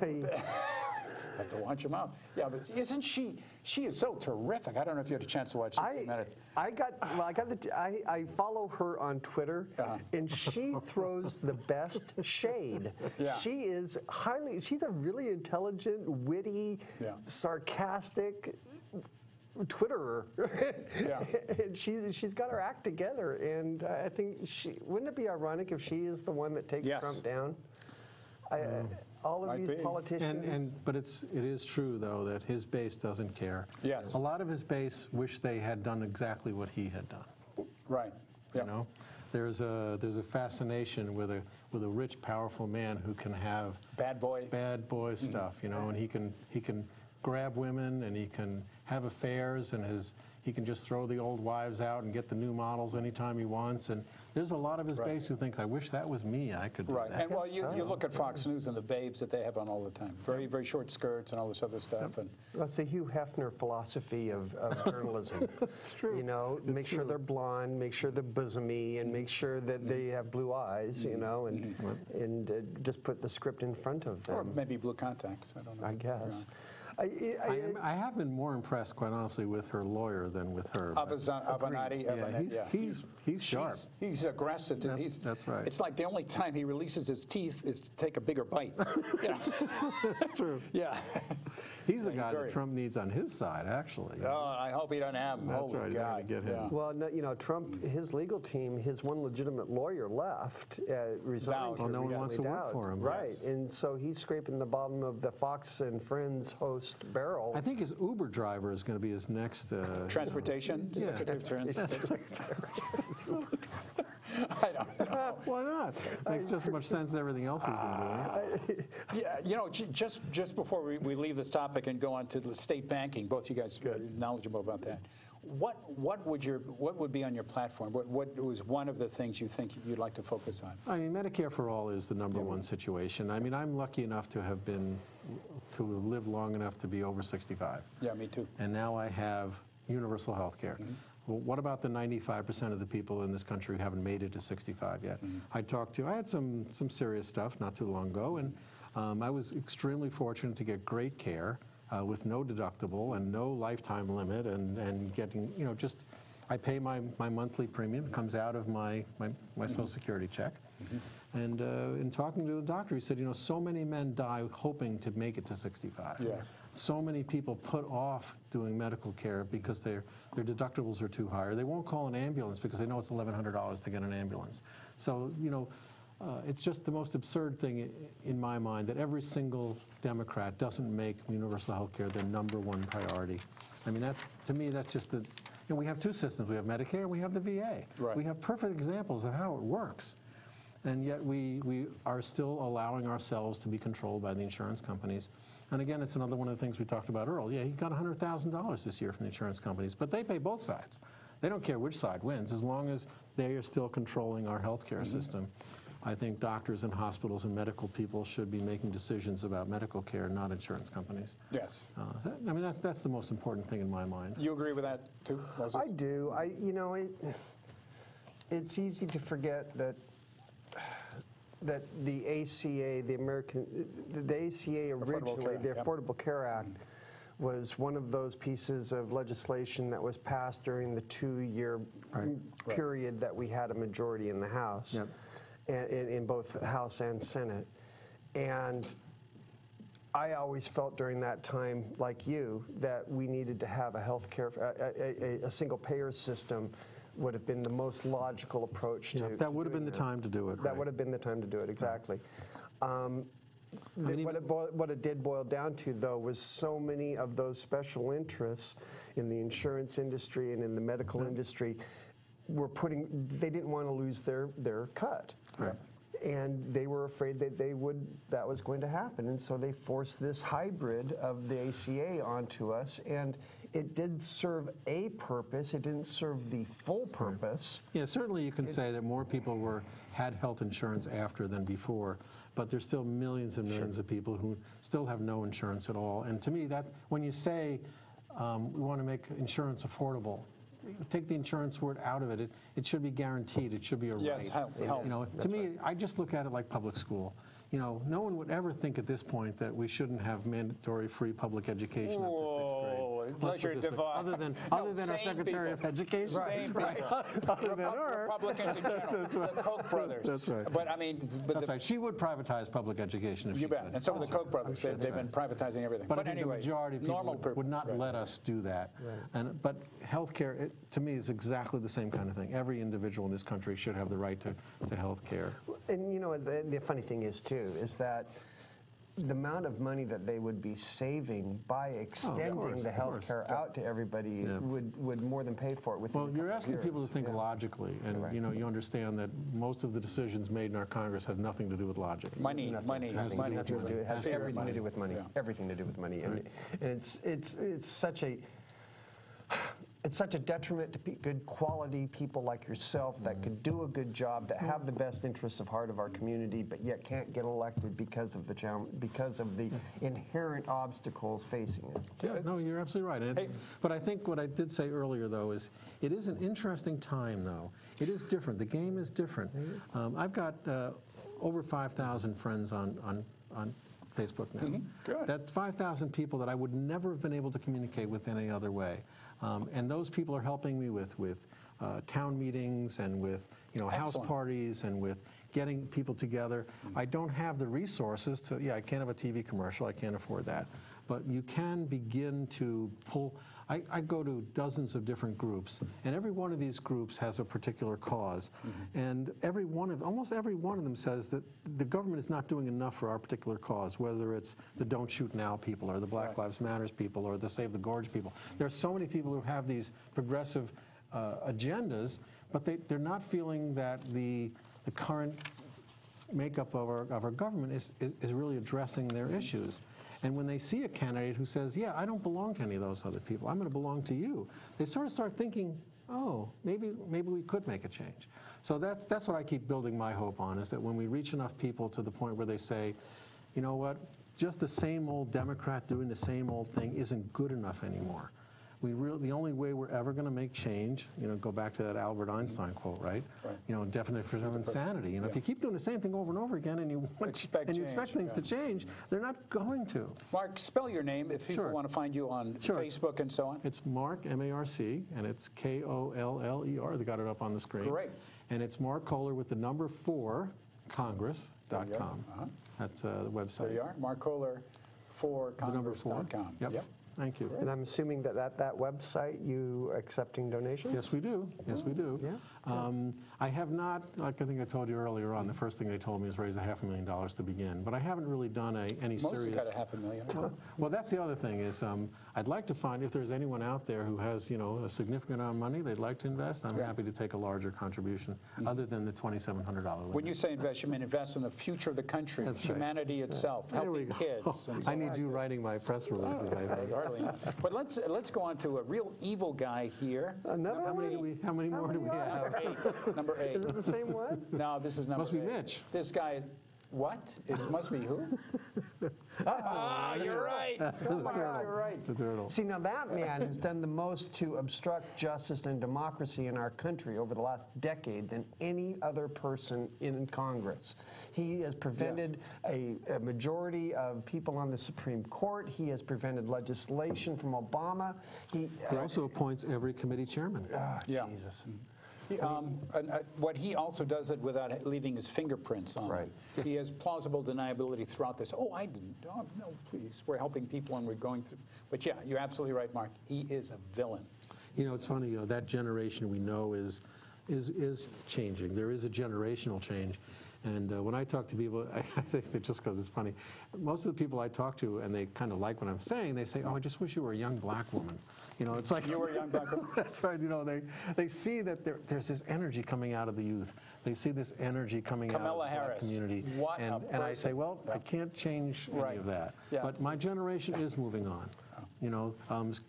Have to watch them out. Yeah, but isn't she is so terrific. I don't know if you had a chance to watch 60 Minutes. I follow her on Twitter, and she throws the best shade. Yeah. She's a really intelligent, witty, sarcastic Twitterer. Yeah. And she's got her act together, and I think wouldn't it be ironic if she is the one that takes Trump down? All of these politicians. But it is true, though, that his base doesn't care. Yes. A lot of his base wish they had done exactly what he had done. Right. Yep. You know, there's a fascination with a rich, powerful man who can have bad boy stuff. You know, and he can grab women, and he can have affairs, and he can just throw the old wives out and get the new models anytime he wants. And there's a lot of his base who thinks, I wish that was me. I could do that. And well, you look at Fox News and the babes that they have on all the time. Very, very short skirts and all this other stuff. And that's the Hugh Hefner philosophy of journalism. That's true. You know, make sure they're blonde, make sure they're bosomy, and make sure that they have blue eyes, you know, and just put the script in front of them. Or maybe blue contacts. I don't know. I guess. I have been more impressed, quite honestly, with her lawyer than with her. Avenatti. He's sharp. He's aggressive. That's right. It's like the only time he releases his teeth is to take a bigger bite. You know? That's true. Yeah. He's the guy that Trump needs on his side, actually. Oh, I hope he doesn't have him. That's right. God. Get him. Yeah. Well, no, you know, Trump, his legal team, his one legitimate lawyer left, resigned. Well, no one wants to work for him. Right, yes. and so he's scraping the bottom of the Fox and Friends host barrel. I think his Uber driver is going to be his next... Transportation? Yeah. Secretary of Transportation. I don't know. Why not? Makes just as much sense as everything else he's been doing. Yeah, you know, just before we leave this topic and go on to the state banking, both you guys are knowledgeable about that. What would be on your platform? What was one of the things you think you'd like to focus on? I mean, Medicare for All is the number one situation. I mean, I'm lucky enough to have lived long enough to be over 65. Yeah, me too. And now I have universal health care. Well, what about the 95% of the people in this country who haven't made it to 65 yet? I had some serious stuff not too long ago, and I was extremely fortunate to get great care with no deductible and no lifetime limit, and getting, you know, just, I pay my monthly premium. It comes out of my Social Security check. And in talking to the doctor, he said, you know, so many men die hoping to make it to 65. Yes. So many people put off doing medical care because their deductibles are too high, or they won't call an ambulance because they know it's $1,100 to get an ambulance. So, you know, it's just the most absurd thing in my mind that every single Democrat doesn't make universal health care their number one priority. I mean, to me, that's just you know, we have two systems. We have Medicare and we have the VA. Right. We have perfect examples of how it works. And yet we are still allowing ourselves to be controlled by the insurance companies. And again, it's another one of the things we talked about earlier. Yeah, he got $100,000 this year from the insurance companies, but they pay both sides. They don't care which side wins, as long as they are still controlling our healthcare system. I think doctors and hospitals and medical people should be making decisions about medical care, not insurance companies. Yes. I mean, that's the most important thing in my mind. You agree with that too, Moses? I do. You know, it's easy to forget that the ACA, the ACA originally, the Affordable Care Act, was one of those pieces of legislation that was passed during the 2-year period that we had a majority in the House. Yep. In both House and Senate. And I always felt during that time, like you, that we needed to have a health care, a single payer system would have been the most logical approach to that would have been the time to do it. That would have been the time to do it, exactly. What it did boil down to, though, was so many of those special interests in the insurance industry and in the medical industry they didn't want to lose their cut. Right. And they were afraid that that was going to happen. And so they forced this hybrid of the ACA onto us. And it did serve a purpose. It didn't serve the full purpose. Yeah, certainly you can say that more people had health insurance after than before, but there's still millions and millions of people who still have no insurance at all. And to me, that when you say we want to make insurance affordable, take the insurance word out of it. It should be guaranteed. It should be a right. Yes, health. You know, to me, I just look at it like public school. You know, no one would ever think at this point that we shouldn't have mandatory free public education up to 6th grade. Pleasure divide. Other than our Secretary of Education. Right. Other than her. Republicans in general. That's right. The Koch brothers. That's right. But I mean, That's right. She would privatize public education if she you bet. could. And some of the Koch brothers, they've been privatizing everything. But I think anyway, the majority of people would not let us do that. But healthcare, to me, is exactly the same kind of thing. Every individual in this country should have the right to health care. And you know, the funny thing is, too, is that the amount of money that they would be saving by extending the health care out to everybody would more than pay for it. Well, you're asking people to think logically, and you know, you understand that most of the decisions made in our Congress have nothing to do with logic. Money. It has everything to do with money. Yeah. Everything to do with money, and it's such a. It's such a detriment to good quality people like yourself that could do a good job, that have the best interests of heart of our community, but yet can't get elected because of the inherent obstacles facing it. Yeah, no, you're absolutely right. And but I think what I did say earlier, though, is it is an interesting time, though. It is different. The game is different. I've got over 5,000 friends on Facebook now. Good. That's 5,000 people that I would never have been able to communicate with any other way. And those people are helping me with town meetings and with house parties and with getting people together. I don't have the resources to, I can't have a TV commercial, I can't afford that. But you can begin to pull, I go to dozens of different groups, and every one of these groups has a particular cause. And almost every one of them says that the government is not doing enough for our particular cause, whether it's the Don't Shoot Now people or the Black Lives Matters people or the Save the Gorge people. There's so many people who have these progressive agendas, but they're not feeling that the current makeup of our government is really addressing their issues. And when they see a candidate who says, yeah, I don't belong to any of those other people, I'm going to belong to you, they sort of start thinking, oh, maybe we could make a change. So that's what I keep building my hope on, is that when we reach enough people to the point where they say, you know what, just the same old Democrat doing the same old thing isn't good enough anymore. The only way we're ever going to make change, go back to that Albert Einstein quote, right? Definition of insanity. If you keep doing the same thing over and over again and you expect things to change, they're not going to. Mark, spell your name if people want to find you on Facebook and so on. It's Mark, M-A-R-C, and it's K-O-L-L-E-R. They got it up on the screen. Great. And it's Mark Kohler with the number 4, Congress.com. That's the website. There you are, Mark Kohler, 4Congress.com. Yep. Thank you. And I'm assuming that at that website you accepting donations? Yes, we do. Yes, we do. Yeah. I have not, like I think I told you earlier on, the first thing they told me is raise $500,000 to begin. But I haven't really done any serious... Most got $500,000. Well, that's the other thing is I'd like to find if there's anyone out there who has, a significant amount of money they'd like to invest. I'm happy to take a larger contribution other than the $2,700 limit. When you say invest, you mean invest in the future of the country, humanity itself, helping kids. And so I need you writing my press releases. But let's go on to a real evil guy here. Another How many more do we have? Number 8. Is it the same one? No, this is number 8. Must be Mitch. This guy, what? It must be who? You're right. You're right. The turtle. See, now that man has done the most to obstruct justice and democracy in our country over the last decade than any other person in Congress. He has prevented a majority of people on the Supreme Court. He has prevented legislation from Obama. He also appoints every committee chairman. Jesus. What he also does it without leaving his fingerprints on it. He has plausible deniability throughout this. Oh, I didn't. Oh, no, please. We're helping people and we're going through. But yeah, you're absolutely right, Mark. He is a villain. It's funny, that generation we know is changing. There is a generational change. And when I talk to people, I think that just because it's funny, most of the people I talk to, and they kind of like what I'm saying, they say, oh, I just wish you were a young black woman. It's like... You were a young black woman? That's right. They see that there's this energy coming out of the youth. They see this energy coming out of the black community. And I say, well, I can't change any of that. But my generation is moving on.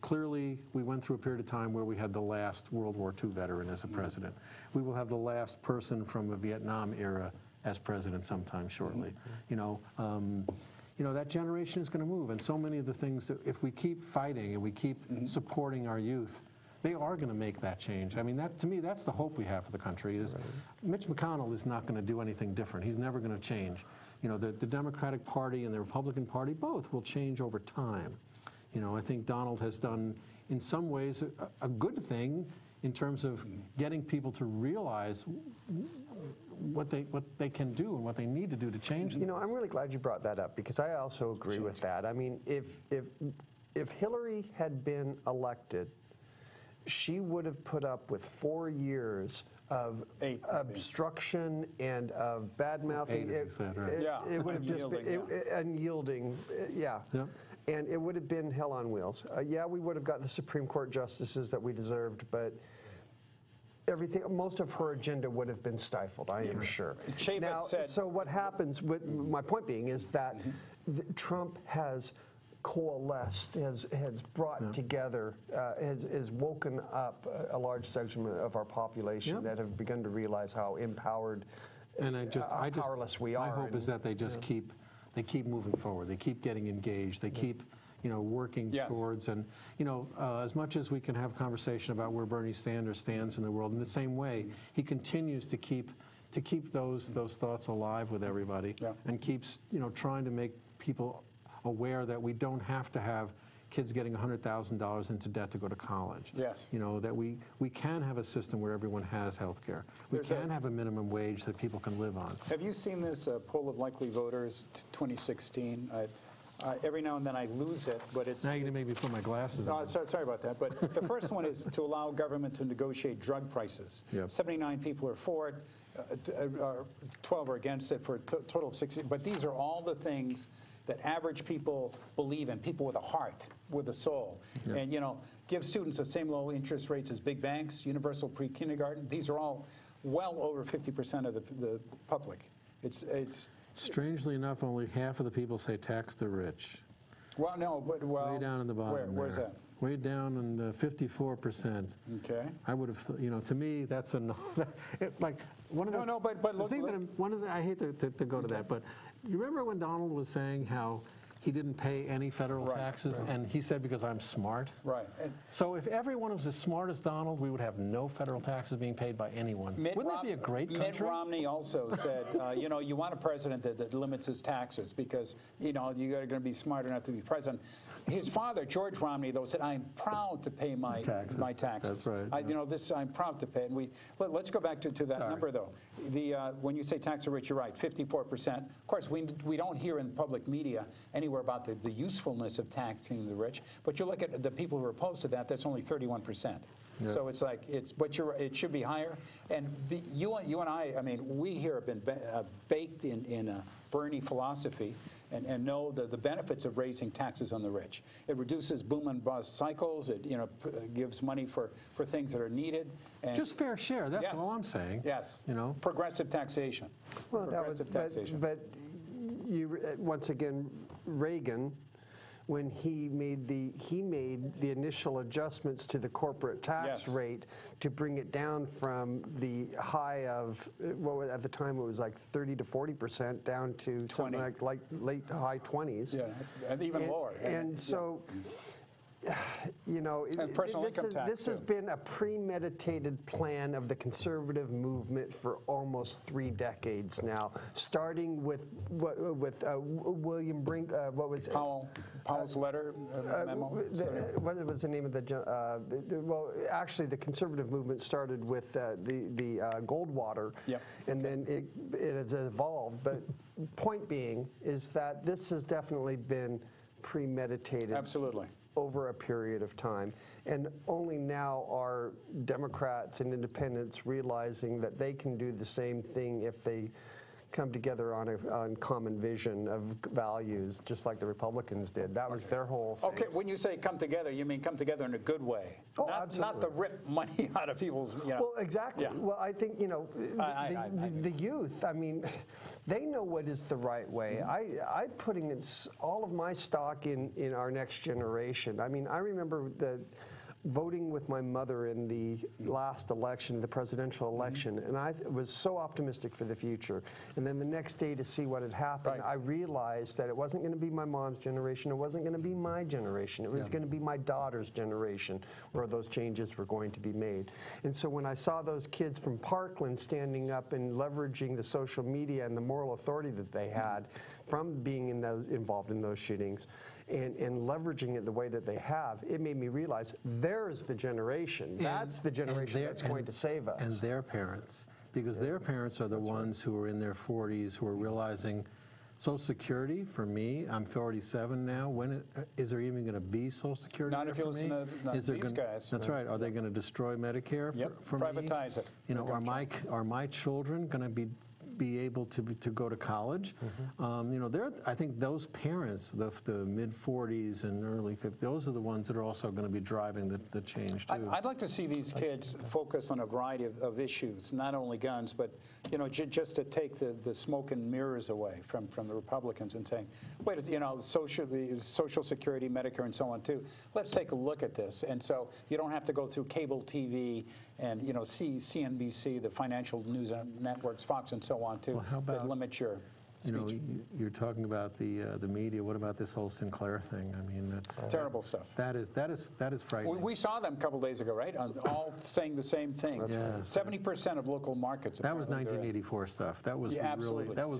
Clearly, we went through a period of time where we had the last World War II veteran as a president. We will have the last person from a Vietnam era as president sometime shortly. That generation is going to move, and so many of the things that if we keep fighting and we keep supporting our youth, they are going to make that change. I mean, to me, that's the hope we have for the country. Is Mitch McConnell is not going to do anything different. He's never going to change. You know, the Democratic Party and the Republican Party both will change over time. You know, I think Donald has done, in some ways, a good thing in terms of getting people to realize what they can do and what they need to do to change things. You know, I'm really glad you brought that up, because I also agree with that. I mean, if Hillary had been elected, she would have put up with 4 years of obstruction and of bad mouthing. It would have just been unyielding. Yeah. And it would have been hell on wheels. Yeah, we would have got the Supreme Court justices that we deserved, but everything, most of her agenda would have been stifled, I am sure. Now, so what happens, my point being, is that Trump has coalesced, has brought together, has woken up a large section of our population that have begun to realize how empowered and powerless we are. My hope is that they just keep moving forward. They keep getting engaged. They keep, you know, working towards, and, you know, as much as we can have conversation about where Bernie Sanders stands in the world, in the same way, he continues to keep those thoughts alive with everybody, and keeps, you know, trying to make people aware that we don't have to have kids getting $100,000 into debt to go to college. You know, that we can have a system where everyone has health care. We can have a minimum wage that people can live on. Have you seen this poll of likely voters 2016? Every now and then I lose it, but it's... Now you're going to make me put my glasses on. Sorry about that, but the first one is to allow government to negotiate drug prices. 79 people are for it, 12 are against it, for a total of 60. But these are all the things that average people believe in, people with a heart, with a soul. And, you know, give students the same low interest rates as big banks, universal pre-kindergarten. These are all well over 50% of the public. It's Strangely enough, only half of the people say tax the rich. Well, no, but way down in the bottom. Where's that? Way down in 54%. Okay. I would have, you know, to me, that's like one of the. No, but look. I hate to go to that, but you remember when Donald was saying how he didn't pay any federal taxes, and he said, because I'm smart? So if everyone was as smart as Donald, we would have no federal taxes being paid by anyone. Wouldn't that be a great country? Mitt Romney also said, you know, you want a president that limits his taxes, because, you know, you're going to be smart enough to be president. His father, George Romney, though, said, I'm proud to pay my taxes. That's right. You know, I'm proud to pay. And let's go back to that number, though. When you say tax the rich, you're right, 54%. Of course, we don't hear in public media anywhere about the usefulness of taxing the rich. But you look at the people who are opposed to that, that's only 31%. So it's like, it should be higher. And you and I mean, we here have been baked in a Bernie philosophy, and know the benefits of raising taxes on the rich. It reduces boom and bust cycles. It, you know, gives money for things that are needed. And just fair share. That's all I'm saying. You know, progressive taxation. Well, but you once again, Reagan, when he made the initial adjustments to the corporate tax rate to bring it down from the high of, well, at the time it was like 30 to 40% down to 20. something like late high 20s. And even lower. And so, you know, this has been a premeditated plan of the conservative movement for almost 3 decades now, staring with William Brink, what was it? Powell's letter, memo? What was the name of well, actually, the conservative movement started with the Goldwater, and then it has evolved. But point being is that this has definitely been premeditated. Absolutely. Over a period of time. And only now are Democrats and independents realizing that they can do the same thing if they come together on common vision of values, just like the Republicans did. That was their whole thing. Okay, when you say come together, you mean come together in a good way. Oh, absolutely. Not to rip money out of people's, you know. Well, exactly. Well, I think, you know, the youth, I mean, they know what is the right way. I'm putting all of my stock in our next generation. I mean, I remember voting with my mother in the last election, the presidential election, and I was so optimistic for the future. And then the next day to see what had happened, I realized that it wasn't going to be my mom's generation, it wasn't going to be my generation, it was going to be my daughter's generation where those changes were going to be made. And so when I saw those kids from Parkland standing up and leveraging the social media and the moral authority that they had from being involved in those shootings, and leveraging it the way that they have, it made me realize there's the generation. That's the generation that's going to save us. And their parents, because their parents are the ones who are in their 40s who are realizing Social Security, for me, I'm 47 now. When is there even going to be Social Security? Not if you listen to these guys. That's right. Are they going to destroy Medicare for me? Privatize it. You know, are my children going to be able to go to college? You know, I think those parents, the mid-40s and early 50s, those are the ones that are also going to be driving the change too. I'd like to see these kids focus on a variety of issues, not only guns, but you know, just to take the smoke and mirrors away from the Republicans and saying, wait, you know, Social Security, Medicare, and so on too. Let's take a look at this, and so you don't have to go through cable TV and you know, CNBC, the financial news networks, Fox, and so on too, that limit your speech. You know, you're talking about the media. What about this whole Sinclair thing? I mean, that's terrible stuff. That is frightening. We saw them a couple days ago, right? All saying the same thing. 70% of local markets. That was 1984 stuff. That was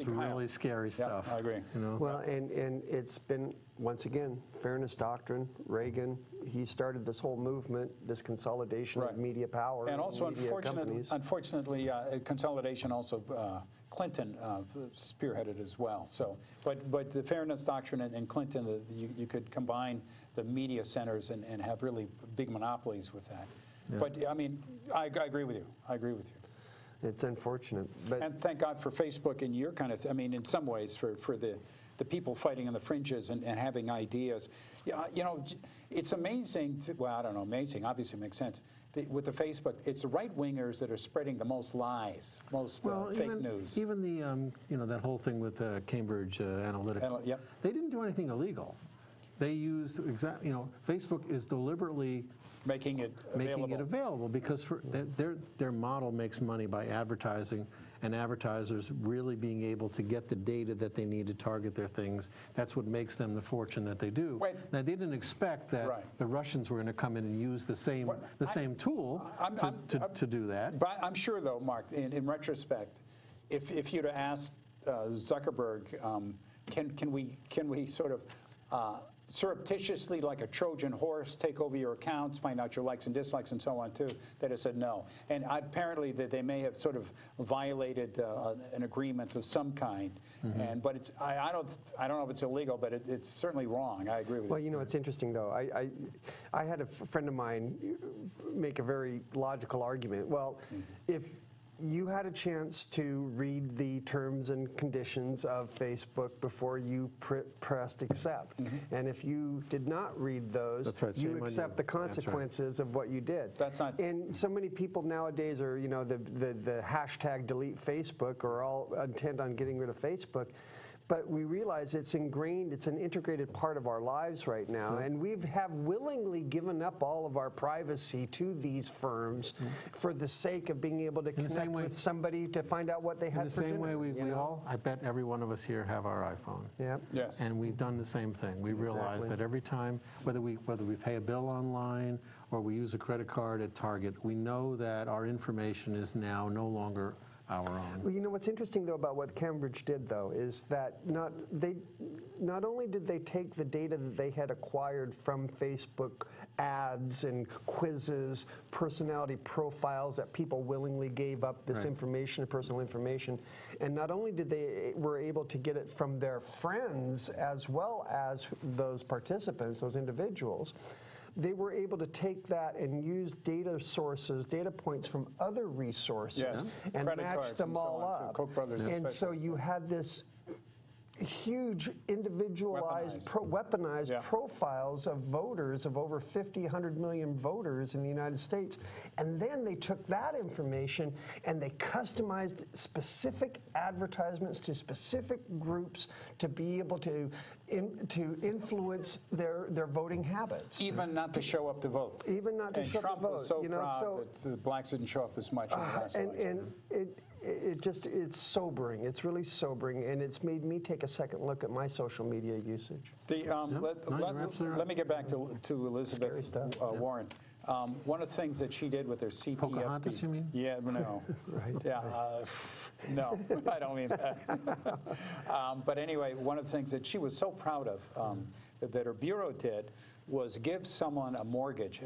really scary stuff. I agree. You know? Well, and it's been, once again, fairness doctrine. Reagan, he started this whole movement, this consolidation of media power and also, media companies. unfortunately, consolidation also. Clinton spearheaded as well. So, but the fairness doctrine and Clinton, you could combine the media centers and have really big monopolies with that. Yeah. But I mean, I agree with you. I agree with you. It's unfortunate. But and thank God for Facebook and your kind of, I mean, in some ways for the people fighting on the fringes and having ideas. Yeah, you know, it's amazing. Well, I don't know, amazing. Obviously, it makes sense. With the Facebook, it's the right-wingers that are spreading the most lies, most fake news. Even the, you know, that whole thing with Cambridge Analytica. They didn't do anything illegal. They used, you know, Facebook is deliberately making it available because their model makes money by advertising, and advertisers really being able to get the data that they need to target their things. That's what makes them the fortune that they do. Now, they didn't expect that the Russians were going to come in and use the same tool to do that. But I'm sure, though, Mark, in retrospect, if you'd have asked Zuckerberg, can we sort of surreptitiously, like a Trojan horse, take over your accounts, find out your likes and dislikes and so on too, that have said no. And apparently that they may have sort of violated an agreement of some kind. But it's I don't know if it's illegal, but it's certainly wrong. I agree with you. Well, you know, it's interesting though. I had a friend of mine make a very logical argument. Well, if you had a chance to read the terms and conditions of Facebook before you pressed accept. And if you did not read those, you accept the consequences of what you did. That's not. And so many people nowadays are, you know, the hashtag delete Facebook are all intent on getting rid of Facebook. But we realize it's ingrained, it's an integrated part of our lives right now, and we have willingly given up all of our privacy to these firms for the sake of being able to connect with somebody to find out what they had for dinner. In the same way we all, I bet every one of us here have our iPhone. Yeah. Yes. And we've done the same thing. We realize that every time, whether we pay a bill online or we use a credit card at Target, we know that our information is now no longer our own. Well, you know what's interesting though about what Cambridge did though is that not only did they take the data that they had acquired from Facebook ads and quizzes, personality profiles that people willingly gave up this information, personal information, and not only did they were able to get it from their friends as well as those participants, those individuals. They were able to take that and use data sources, data points from other resources, and match them all up. Koch brothers and so you had this huge individualized, weaponized profiles of voters, of over 50, 100 million voters in the United States. And then they took that information and they customized specific advertisements to specific groups to be able to to influence their voting habits. Even not to show up to vote. Even not to show up to vote. And Trump was so proud that the blacks didn't show up as much in the last election. It's sobering. It's really sobering, and it's made me take a second look at my social media usage. Let me get back to Elizabeth Warren. One of the things that she did with her CPF. Pocahontas, you mean? Yeah, no. Right. Yeah, no, I don't mean that. But anyway, one of the things that she was so proud of that her bureau did was give someone a mortgage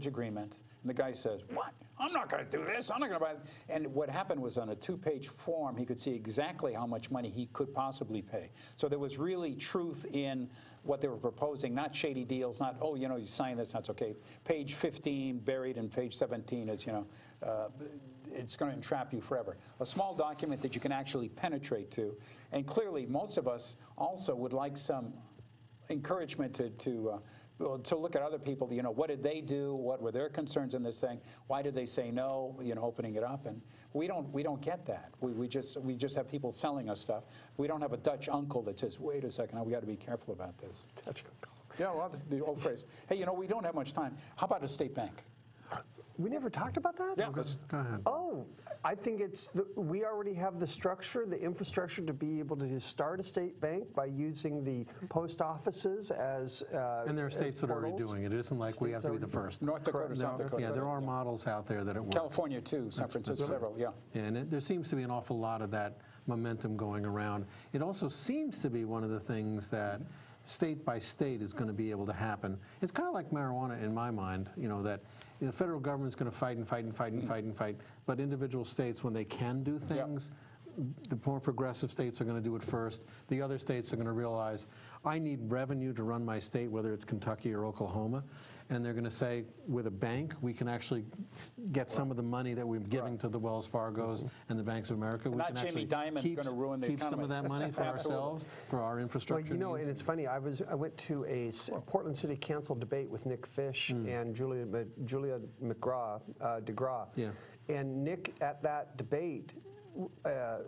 agreement. And the guy says, "What? I'm not going to do this. I'm not going to buy it." And what happened was on a 2-page form, he could see exactly how much money he could possibly pay. So there was really truth in what they were proposing, not shady deals, not, oh, you know, you sign this, that's okay. Page 15 buried in page 17 is, you know, it's going to entrap you forever. A small document that you can actually penetrate to. And clearly, most of us also would like some encouragement to look at other people, you know, what did they do? What were their concerns in this thing? Why did they say no, you know, opening it up? And we don't get that. We just have people selling us stuff. We don't have a Dutch uncle that says, wait a second, we got to be careful about this. Dutch uncle. Yeah, well, the old phrase. Hey, you know, we don't have much time. How about a state bank? We never talked about that? Yeah. Go ahead. Oh, I think we already have the structure, the infrastructure to be able to start a state bank by using the post offices as And there are states that are already doing it. It isn't like we have to be the first. North Dakota, South Dakota. Yeah, there are models out there that it works. California, too. San Francisco, several, yeah. Yeah, and there seems to be an awful lot of that momentum going around. It also seems to be one of the things that state by state is going to be able to happen. It's kind of like marijuana in my mind, you know, that the federal government's going to fight and fight and fight and fight and fight, but individual states, when they can do things, the more progressive states are going to do it first. The other states are going to realize, I need revenue to run my state, whether it's Kentucky or Oklahoma, and they're going to say, with a bank, we can actually get some of the money that we're giving to the Wells Fargos and the Banks of America. We Not can Jamie Dimon going to ruin the keep economy. some of that money for ourselves, for our infrastructure. Well, you know, needs. and it's funny. I went to a Portland City Council debate with Nick Fish and Julia DeGraw. Yeah. And Nick, at that debate,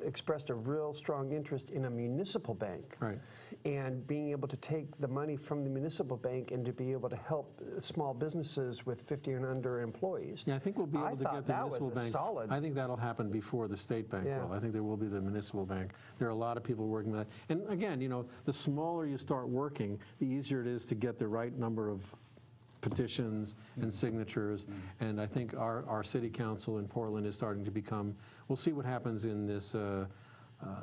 expressed a real strong interest in a municipal bank. Right. And being able to take the money from the municipal bank and to be able to help small businesses with 50 and under employees. Yeah, I think we'll be able to get the municipal bank. Solid. I think that'll happen before the state bank will. I think there will be the municipal bank. There are a lot of people working with that. And again, you know, the smaller you start working, the easier it is to get the right number of petitions and signatures. And I think our city council in Portland is starting to become, we'll see what happens in this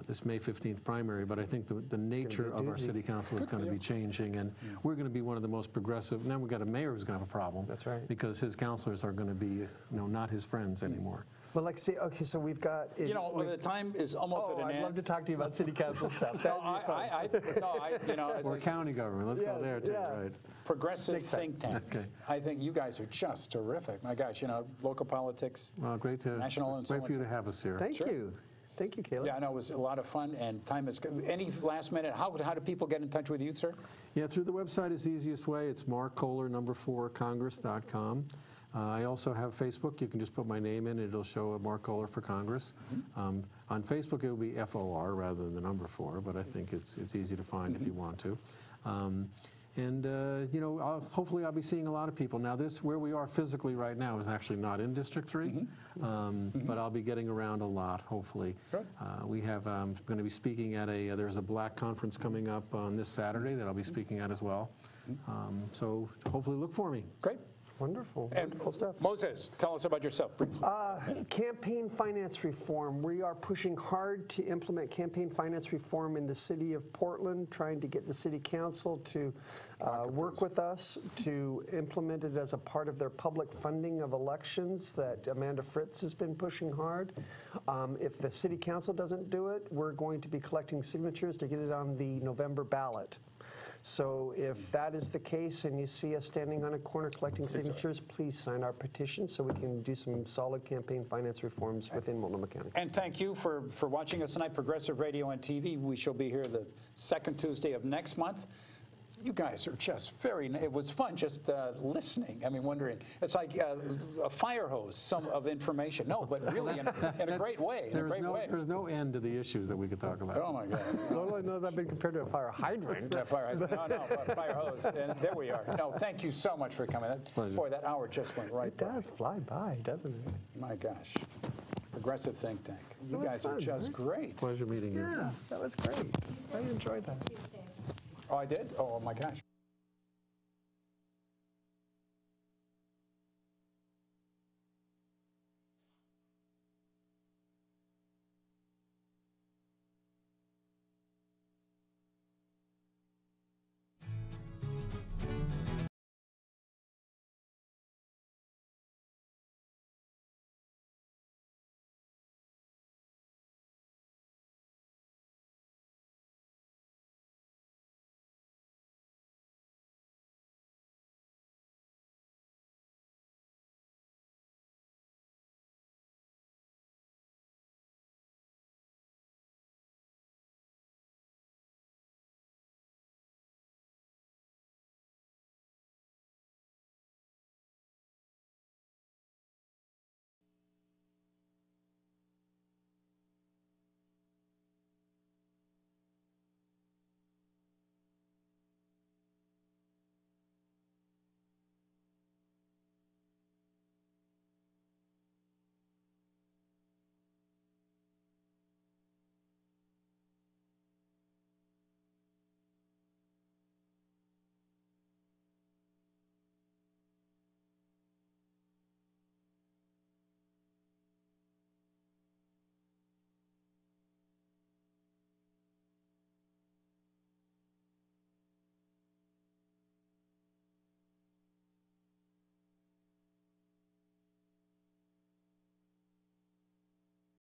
this May 15th primary, but I think the nature of our city council is going to be changing, and we're going to be one of the most progressive. Now we've got a mayor who's going to have a problem. That's right. Because his councilors are going to be, you know, not his friends anymore. Well, like, see, okay, so we've got. You know, the time is almost at an end. I'd love to talk to you about city council stuff. You know, as Or county government. Let's go there too, right? Progressive think tank. Okay. I think you guys are just terrific. My gosh, you know, local politics. Well, great National and so great for you on. to have us here. Thank you. Thank you, Caleb. Yeah, I know it was a lot of fun, and time is good. Any last minute, how do people get in touch with you, sir? Yeah, through the website is the easiest way. It's markkohler4congress.com. I also have Facebook. You can just put my name in, and it'll show Mark Kohler for Congress. On Facebook, it will be FOR rather than the number 4, but I think it's easy to find if you want to. You know, hopefully I'll be seeing a lot of people. Now, where we are physically right now is actually not in District 3, but I'll be getting around a lot, hopefully. Good. We have going to be speaking at there's a Black conference coming up on this Saturday that I'll be speaking at as well. So hopefully look for me. Great. Wonderful. And Wonderful stuff. Moses, tell us about yourself briefly. Campaign finance reform. We are pushing hard to implement campaign finance reform in the city of Portland, trying to get the city council to work with us to implement it as a part of their public funding of elections that Amanda Fritz has been pushing hard. If the city council doesn't do it, we're going to be collecting signatures to get it on the November ballot. So if that is the case and you see us standing on a corner collecting signatures, please sign our petition so we can do some solid campaign finance reforms within Multnomah County. And thank you for watching us tonight, Progressive Radio and TV. We shall be here the second Tuesday of next month. You guys are just it was fun just listening. I mean, wondering. It's like a fire hose of information. No, but really in a great way. There's no end to the issues that we could talk about. Oh, my God. All I know is I've been compared to a fire hydrant. No, fire hose. And there we are. No, thank you so much for coming. Boy, that hour just went right by. It does fly by, doesn't it? My gosh. Progressive Think Tank. You guys are just great. Pleasure meeting you. Yeah, that was great. I enjoyed that. Oh, I did? Oh, my gosh.